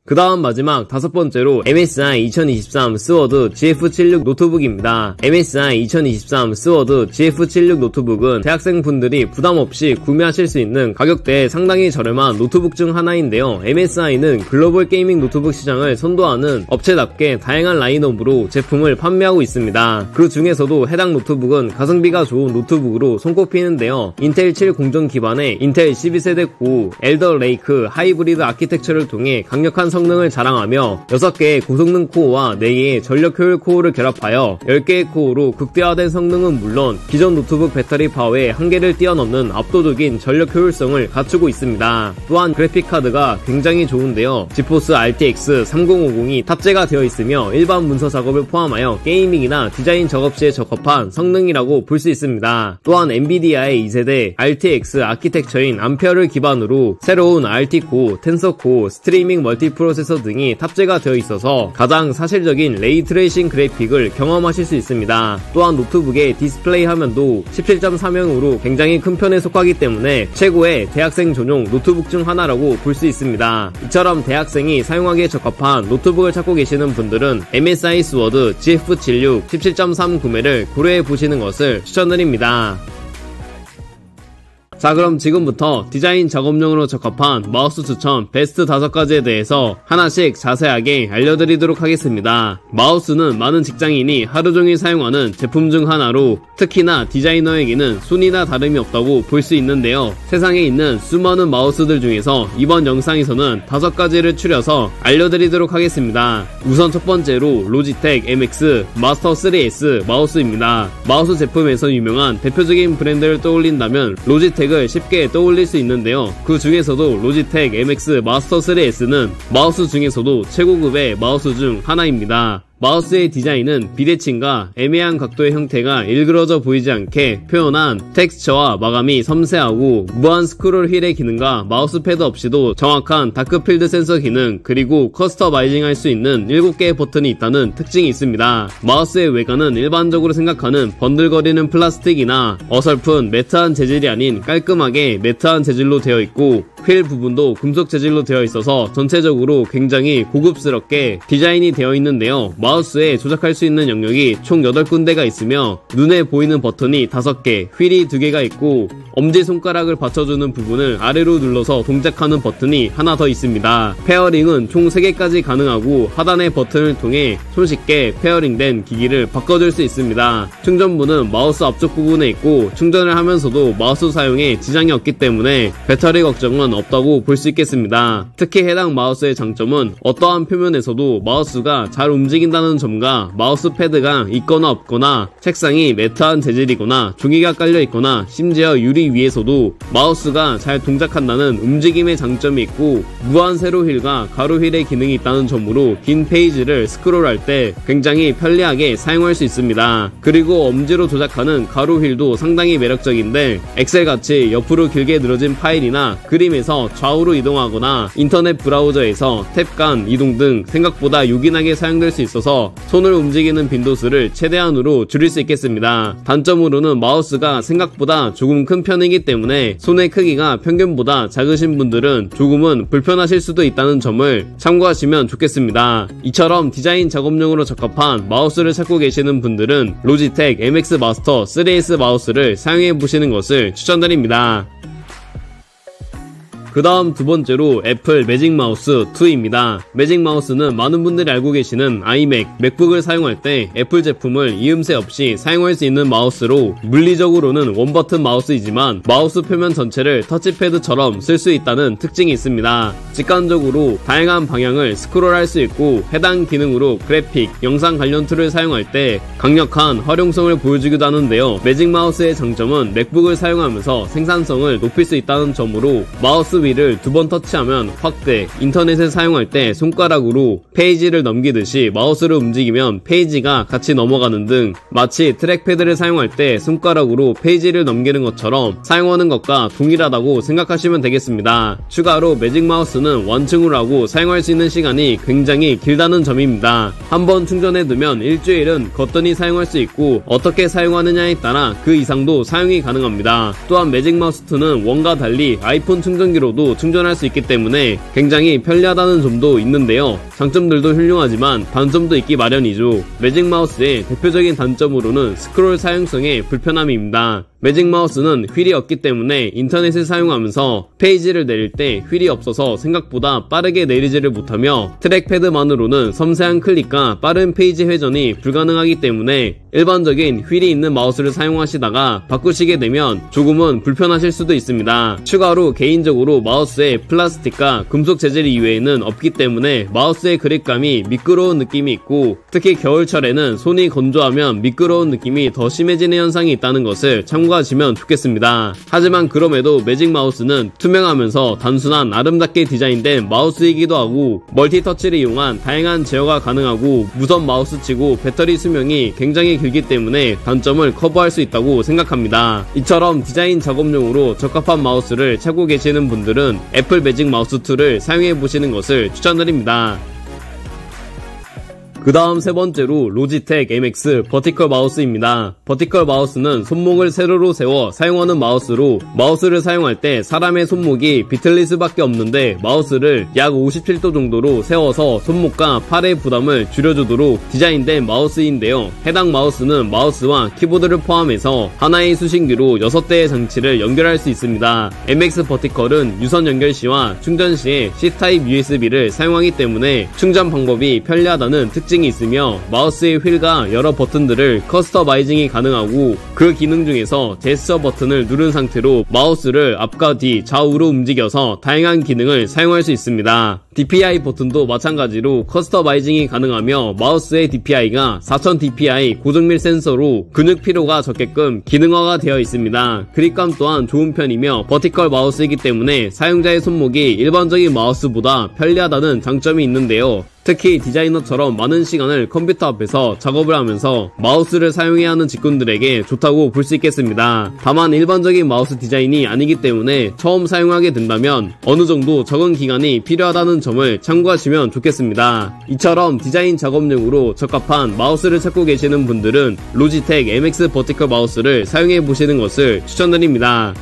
[SPEAKER 1] 그 다음 마지막 다섯 번째로 MSI 2023 스워드 GF76 노트북입니다. MSI 2023 스워드 GF76 노트북은 대학생분들이 부담없이 구매하실 수 있는 가격대에 상당히 저렴한 노트북 중 하나인데요. MSI는 글로벌 게이밍 노트북 시장을 선도하는 업체답게 다양한 라인업으로 제품을 판매하고 있습니다. 그 중에서도 해당 노트북은 가성비가 좋은 노트북으로 손꼽히는데요. 인텔 7 공정 기반의 인텔 12세대 고우 엘더 레이크 하이브리드 아키텍처를 통해 강력한 성능을 자랑하며 6개의 고성능 코어와 4개의 전력 효율 코어를 결합하여 10개의 코어로 극대화된 성능은 물론 기존 노트북 배터리 파워의 한계를 뛰어넘는 압도적인 전력 효율성을 갖추고 있습니다. 또한 그래픽카드가 굉장히 좋은데요. 지포스 RTX 3050이 탑재가 되어 있으며 일반 문서 작업을 포함하여 게이밍이나 디자인 작업 시에 적합한 성능이라고 볼 수 있습니다. 또한 엔비디아의 2세대 RTX 아키텍처인 암페어를 기반으로 새로운 RT-코어, 텐서코어, 스트리밍 멀티 프로세서 등이 탑재가 되어 있어서 가장 사실적인 레이트레이싱 그래픽을 경험하실 수 있습니다. 또한 노트북의 디스플레이 화면도 17.3인치로 굉장히 큰 편에 속하기 때문에 최고의 대학생 전용 노트북 중 하나라고 볼 수 있습니다. 이처럼 대학생이 사용하기에 적합한 노트북을 찾고 계시는 분들은 MSI 스워드 GF76 17.3 구매를 고려해 보시는 것을 추천드립니다. 자, 그럼 지금부터 디자인 작업용으로 적합한 마우스 추천 베스트 5가지에 대해서 하나씩 자세하게 알려드리도록 하겠습니다. 마우스는 많은 직장인이 하루종일 사용하는 제품 중 하나로 특히나 디자이너에게는 손이나 다름이 없다고 볼 수 있는데요. 세상에 있는 수많은 마우스들 중에서 이번 영상에서는 5가지를 추려서 알려드리도록 하겠습니다. 우선 첫 번째로 로지텍 MX 마스터 3S 마우스입니다. 마우스 제품에서 유명한 대표적인 브랜드를 떠올린다면 로지텍 쉽게 떠올릴 수 있는데요. 그 중에서도 로지텍 MX 마스터 3S는 마우스 중에서도 최고급의 마우스 중 하나입니다. 마우스의 디자인은 비대칭과 애매한 각도의 형태가 일그러져 보이지 않게 표현한 텍스처와 마감이 섬세하고 무한 스크롤 휠의 기능과 마우스 패드 없이도 정확한 다크필드 센서 기능 그리고 커스터마이징 할 수 있는 7개의 버튼이 있다는 특징이 있습니다. 마우스의 외관은 일반적으로 생각하는 번들거리는 플라스틱이나 어설픈 매트한 재질이 아닌 깔끔하게 매트한 재질로 되어 있고 휠 부분도 금속 재질로 되어 있어서 전체적으로 굉장히 고급스럽게 디자인이 되어 있는데요. 마우스에 조작할 수 있는 영역이 총 8군데가 있으며 눈에 보이는 버튼이 5개, 휠이 2개가 있고 엄지손가락을 받쳐주는 부분을 아래로 눌러서 동작하는 버튼이 하나 더 있습니다. 페어링은 총 3개까지 가능하고 하단의 버튼을 통해 손쉽게 페어링된 기기를 바꿔줄 수 있습니다. 충전부는 마우스 앞쪽 부분에 있고 충전을 하면서도 마우스 사용에 지장이 없기 때문에 배터리 걱정은 없다고 볼 수 있겠습니다. 특히 해당 마우스의 장점은 어떠한 표면에서도 마우스가 잘 움직인다는 점과 마우스 패드가 있거나 없거나 책상이 매트한 재질이거나 종이가 깔려있거나 심지어 유리 위에서도 마우스가 잘 동작한다는 움직임의 장점이 있고 무한 세로 휠과 가로 휠의 기능이 있다는 점으로 긴 페이지를 스크롤할 때 굉장히 편리하게 사용할 수 있습니다. 그리고 엄지로 조작하는 가로 휠도 상당히 매력적인데 엑셀같이 옆으로 길게 늘어진 파일이나 그림에 게임에서 좌우로 이동하거나 인터넷 브라우저에서 탭 간 이동 등 생각보다 요긴하게 사용될 수 있어서 손을 움직이는 빈도수를 최대한으로 줄일 수 있겠습니다. 단점으로는 마우스가 생각보다 조금 큰 편이기 때문에 손의 크기가 평균보다 작으신 분들은 조금은 불편하실 수도 있다는 점을 참고하시면 좋겠습니다. 이처럼 디자인 작업용으로 적합한 마우스를 찾고 계시는 분들은 로지텍 MX 마스터 3S 마우스를 사용해 보시는 것을 추천드립니다. 그 다음 두 번째로 애플 매직 마우스 2입니다. 매직 마우스는 많은 분들이 알고 계시는 아이맥, 맥북을 사용할 때 애플 제품을 이음새 없이 사용할 수 있는 마우스로 물리적으로는 원버튼 마우스이지만 마우스 표면 전체를 터치패드처럼 쓸 수 있다는 특징이 있습니다. 직관적으로 다양한 방향을 스크롤할 수 있고 해당 기능으로 그래픽, 영상 관련 툴을 사용할 때 강력한 활용성을 보여주기도 하는데요. 매직 마우스의 장점은 맥북을 사용하면서 생산성을 높일 수 있다는 점으로 마우스 위를 두 번 터치하면 확대, 인터넷을 사용할 때 손가락으로 페이지를 넘기듯이 마우스를 움직이면 페이지가 같이 넘어가는 등 마치 트랙패드를 사용할 때 손가락으로 페이지를 넘기는 것처럼 사용하는 것과 동일하다고 생각하시면 되겠습니다. 추가로 매직 마우스는 완충을 하고 사용할 수 있는 시간이 굉장히 길다는 점입니다. 한번 충전해두면 일주일은 거뜬히 사용할 수 있고 어떻게 사용하느냐에 따라 그 이상도 사용이 가능합니다. 또한 매직 마우스 2는 원과 달리 아이폰 충전기로 충전할 수 있기 때문에 굉장히 편리하다는 점도 있는데요. 장점들도 훌륭하지만 단점도 있기 마련이죠. 매직 마우스의 대표적인 단점으로는 스크롤 사용성의 불편함입니다. 매직 마우스는 휠이 없기 때문에 인터넷을 사용하면서 페이지를 내릴 때 휠이 없어서 생각보다 빠르게 내리지를 못하며 트랙패드만으로는 섬세한 클릭과 빠른 페이지 회전이 불가능하기 때문에 일반적인 휠이 있는 마우스를 사용하시다가 바꾸시게 되면 조금은 불편하실 수도 있습니다. 추가로 개인적으로 마우스에 플라스틱과 금속 재질 이외에는 없기 때문에 마우스의 그립감이 미끄러운 느낌이 있고 특히 겨울철에는 손이 건조하면 미끄러운 느낌이 더 심해지는 현상이 있다는 것을 참고하시면 좋겠습니다. 하지만 그럼에도 매직 마우스는 투명하면서 단순한 아름답게 디자인된 마우스이기도 하고 멀티터치를 이용한 다양한 제어가 가능하고 무선 마우스치고 배터리 수명이 굉장히 길기 때문에 단점을 커버할 수 있다고 생각합니다. 이처럼 디자인 작업용으로 적합한 마우스를 찾고 계시는 분들은 애플 매직 마우스 2를 사용해 보시는 것을 추천드립니다. 그 다음 세 번째로 로지텍 MX 버티컬 마우스입니다. 버티컬 마우스는 손목을 세로로 세워 사용하는 마우스로 마우스를 사용할 때 사람의 손목이 비틀릴 수밖에 없는데 마우스를 약 57도 정도로 세워서 손목과 팔의 부담을 줄여주도록 디자인된 마우스인데요. 해당 마우스는 마우스와 키보드를 포함해서 하나의 수신기로 6대의 장치를 연결할 수 있습니다. MX 버티컬은 유선 연결 시와 충전 시에 C타입 USB를 사용하기 때문에 충전 방법이 편리하다는 특징이 있으며 마우스의 휠과 여러 버튼들을 커스터마이징이 가능하고 그 기능 중에서 제스처 버튼을 누른 상태로 마우스를 앞과 뒤, 좌우로 움직여서 다양한 기능을 사용할 수 있습니다. DPI 버튼도 마찬가지로 커스터마이징이 가능하며 마우스의 DPI가 4000dpi 고정밀 센서로 근육 피로가 적게끔 기능화가 되어 있습니다. 그립감 또한 좋은 편이며 버티컬 마우스이기 때문에 사용자의 손목이 일반적인 마우스보다 편리하다는 장점이 있는데요. 특히 디자이너처럼 많은 시간을 컴퓨터 앞에서 작업을 하면서 마우스를 사용해야 하는 직군들에게 좋다고 볼 수 있겠습니다. 다만 일반적인 마우스 디자인이 아니기 때문에 처음 사용하게 된다면 어느 정도 적응 기간이 필요하다는 점을 참고하시면 좋겠습니다. 이처럼 디자인 작업용으로 적합한 마우스를 찾고 계시는 분들은 로지텍 MX 버티컬 마우스를 사용해 보시는 것을 추천드립니다.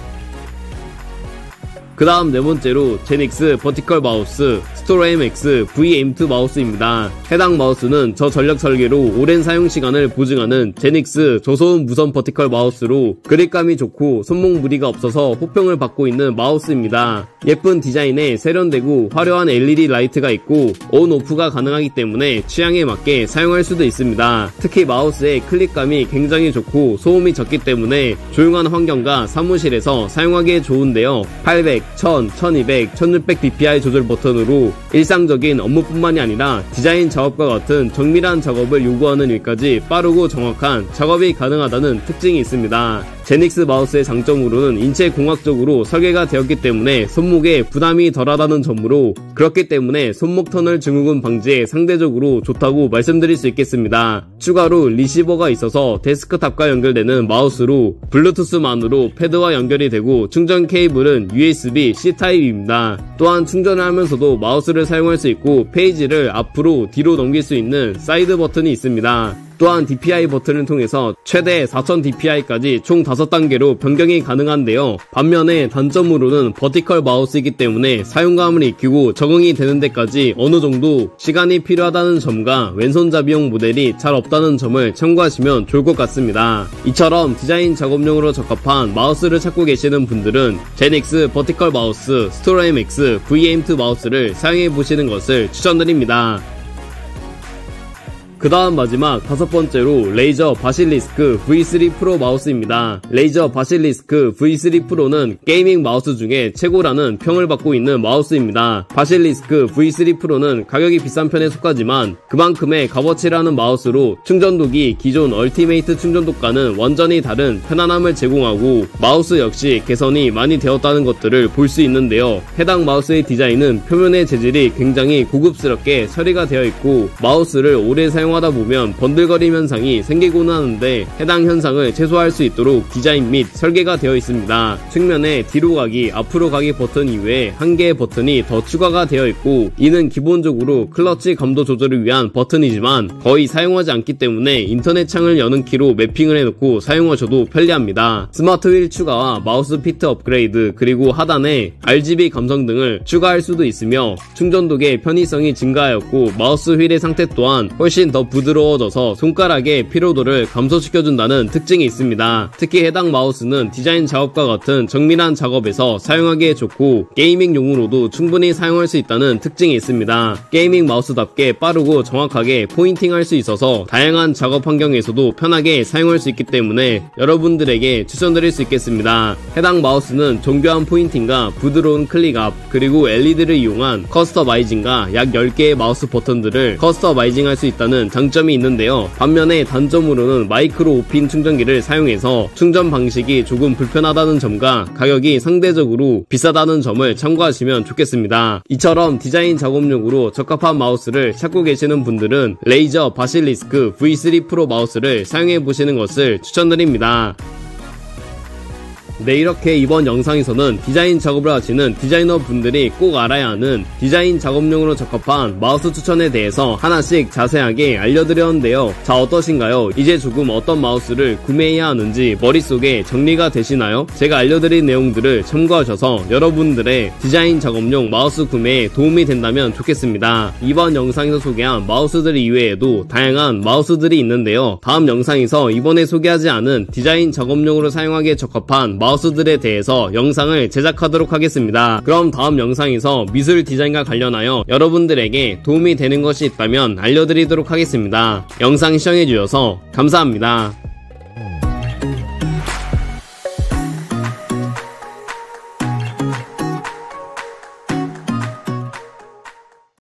[SPEAKER 1] 그 다음 네 번째로 제닉스 버티컬 마우스 스토레MX VM2 마우스입니다. 해당 마우스는 저전력 설계로 오랜 사용시간을 보증하는 제닉스 저소음 무선 버티컬 마우스로 그립감이 좋고 손목 무리가 없어서 호평을 받고 있는 마우스입니다. 예쁜 디자인에 세련되고 화려한 LED 라이트가 있고 온 오프가 가능하기 때문에 취향에 맞게 사용할 수도 있습니다. 특히 마우스의 클릭감이 굉장히 좋고 소음이 적기 때문에 조용한 환경과 사무실에서 사용하기에 좋은데요. 800, 1000, 1200, 1600dpi 조절 버튼으로 일상적인 업무뿐만이 아니라 디자인 작업과 같은 정밀한 작업을 요구하는 일까지 빠르고 정확한 작업이 가능하다는 특징이 있습니다. 제닉스 마우스의 장점으로는 인체 공학적으로 설계가 되었기 때문에 손목에 부담이 덜하다는 점으로 그렇기 때문에 손목 터널 증후군 방지에 상대적으로 좋다고 말씀드릴 수 있겠습니다. 추가로 리시버가 있어서 데스크탑과 연결되는 마우스로 블루투스만으로 패드와 연결이 되고 충전 케이블은 USB C타입이 C타입입니다. 또한 충전을 하면서도 마우스를 사용할 수 있고 페이지를 앞으로 뒤로 넘길 수 있는 사이드 버튼이 있습니다. 또한 DPI 버튼을 통해서 최대 4000dpi까지 총 5단계로 변경이 가능한데요. 반면에 단점으로는 버티컬 마우스이기 때문에 사용감을 익히고 적응이 되는 데까지 어느 정도 시간이 필요하다는 점과 왼손잡이용 모델이 잘 없다는 점을 참고하시면 좋을 것 같습니다. 이처럼 디자인 작업용으로 적합한 마우스를 찾고 계시는 분들은 제닉스 버티컬 마우스, 스토라임X VM2 마우스를 사용해 보시는 것을 추천드립니다. 그 다음 마지막 5번째로 레이저 바실리스크 V3 프로 마우스입니다. 레이저 바실리스크 V3 프로는 게이밍 마우스 중에 최고라는 평을 받고 있는 마우스입니다. 바실리스크 V3 프로는 가격이 비싼 편에 속하지만 그만큼의 값어치라는 마우스로 충전독이 기존 얼티메이트 충전독과는 완전히 다른 편안함을 제공하고 마우스 역시 개선이 많이 되었다는 것들을 볼 수 있는데요. 해당 마우스의 디자인은 표면의 재질이 굉장히 고급스럽게 처리가 되어 있고 마우스를 오래 사용하다 보면 번들거림 현상이 생기곤 하는데 해당 현상을 최소화할 수 있도록 디자인 및 설계가 되어 있습니다. 측면에 뒤로 가기, 앞으로 가기 버튼 이외에 한 개의 버튼이 더 추가가 되어 있고 이는 기본적으로 클러치 감도 조절을 위한 버튼이지만 거의 사용하지 않기 때문에 인터넷 창을 여는 키로 매핑을 해놓고 사용하셔도 편리합니다. 스마트 휠 추가와 마우스 피트 업그레이드 그리고 하단에 RGB 감성 등을 추가할 수도 있으며 충전독의 편의성이 증가하였고 마우스 휠의 상태 또한 훨씬 더 부드러워져서 손가락의 피로도를 감소시켜준다는 특징이 있습니다. 특히 해당 마우스는 디자인 작업과 같은 정밀한 작업에서 사용하기에 좋고 게이밍용으로도 충분히 사용할 수 있다는 특징이 있습니다. 게이밍 마우스답게 빠르고 정확하게 포인팅할 수 있어서 다양한 작업 환경에서도 편하게 사용할 수 있기 때문에 여러분들에게 추천드릴 수 있겠습니다. 해당 마우스는 정교한 포인팅과 부드러운 클릭압 그리고 LED를 이용한 커스터마이징과 약 10개의 마우스 버튼들을 커스터마이징할 수 있다는 장점이 있는데요. 반면에 단점으로는 마이크로 5핀 충전기를 사용해서 충전 방식이 조금 불편하다는 점과 가격이 상대적으로 비싸다는 점을 참고하시면 좋겠습니다. 이처럼 디자인 작업용으로 적합한 마우스를 찾고 계시는 분들은 레이저 바실리스크 V3 프로 마우스를 사용해 보시는 것을 추천드립니다. 네, 이렇게 이번 영상에서는 디자인 작업을 하시는 디자이너 분들이 꼭 알아야 하는 디자인 작업용으로 적합한 마우스 추천에 대해서 하나씩 자세하게 알려드렸는데요. 자, 어떠신가요? 이제 조금 어떤 마우스를 구매해야 하는지 머릿속에 정리가 되시나요? 제가 알려드린 내용들을 참고하셔서 여러분들의 디자인 작업용 마우스 구매에 도움이 된다면 좋겠습니다. 이번 영상에서 소개한 마우스들 이외에도 다양한 마우스들이 있는데요. 다음 영상에서 이번에 소개하지 않은 디자인 작업용으로 사용하기에 적합한 마우스들에 대해서 영상을 제작하도록 하겠습니다. 그럼 다음 영상에서 미술 디자인과 관련하여 여러분들에게 도움이 되는 것이 있다면 알려드리도록 하겠습니다. 영상 시청해주셔서 감사합니다.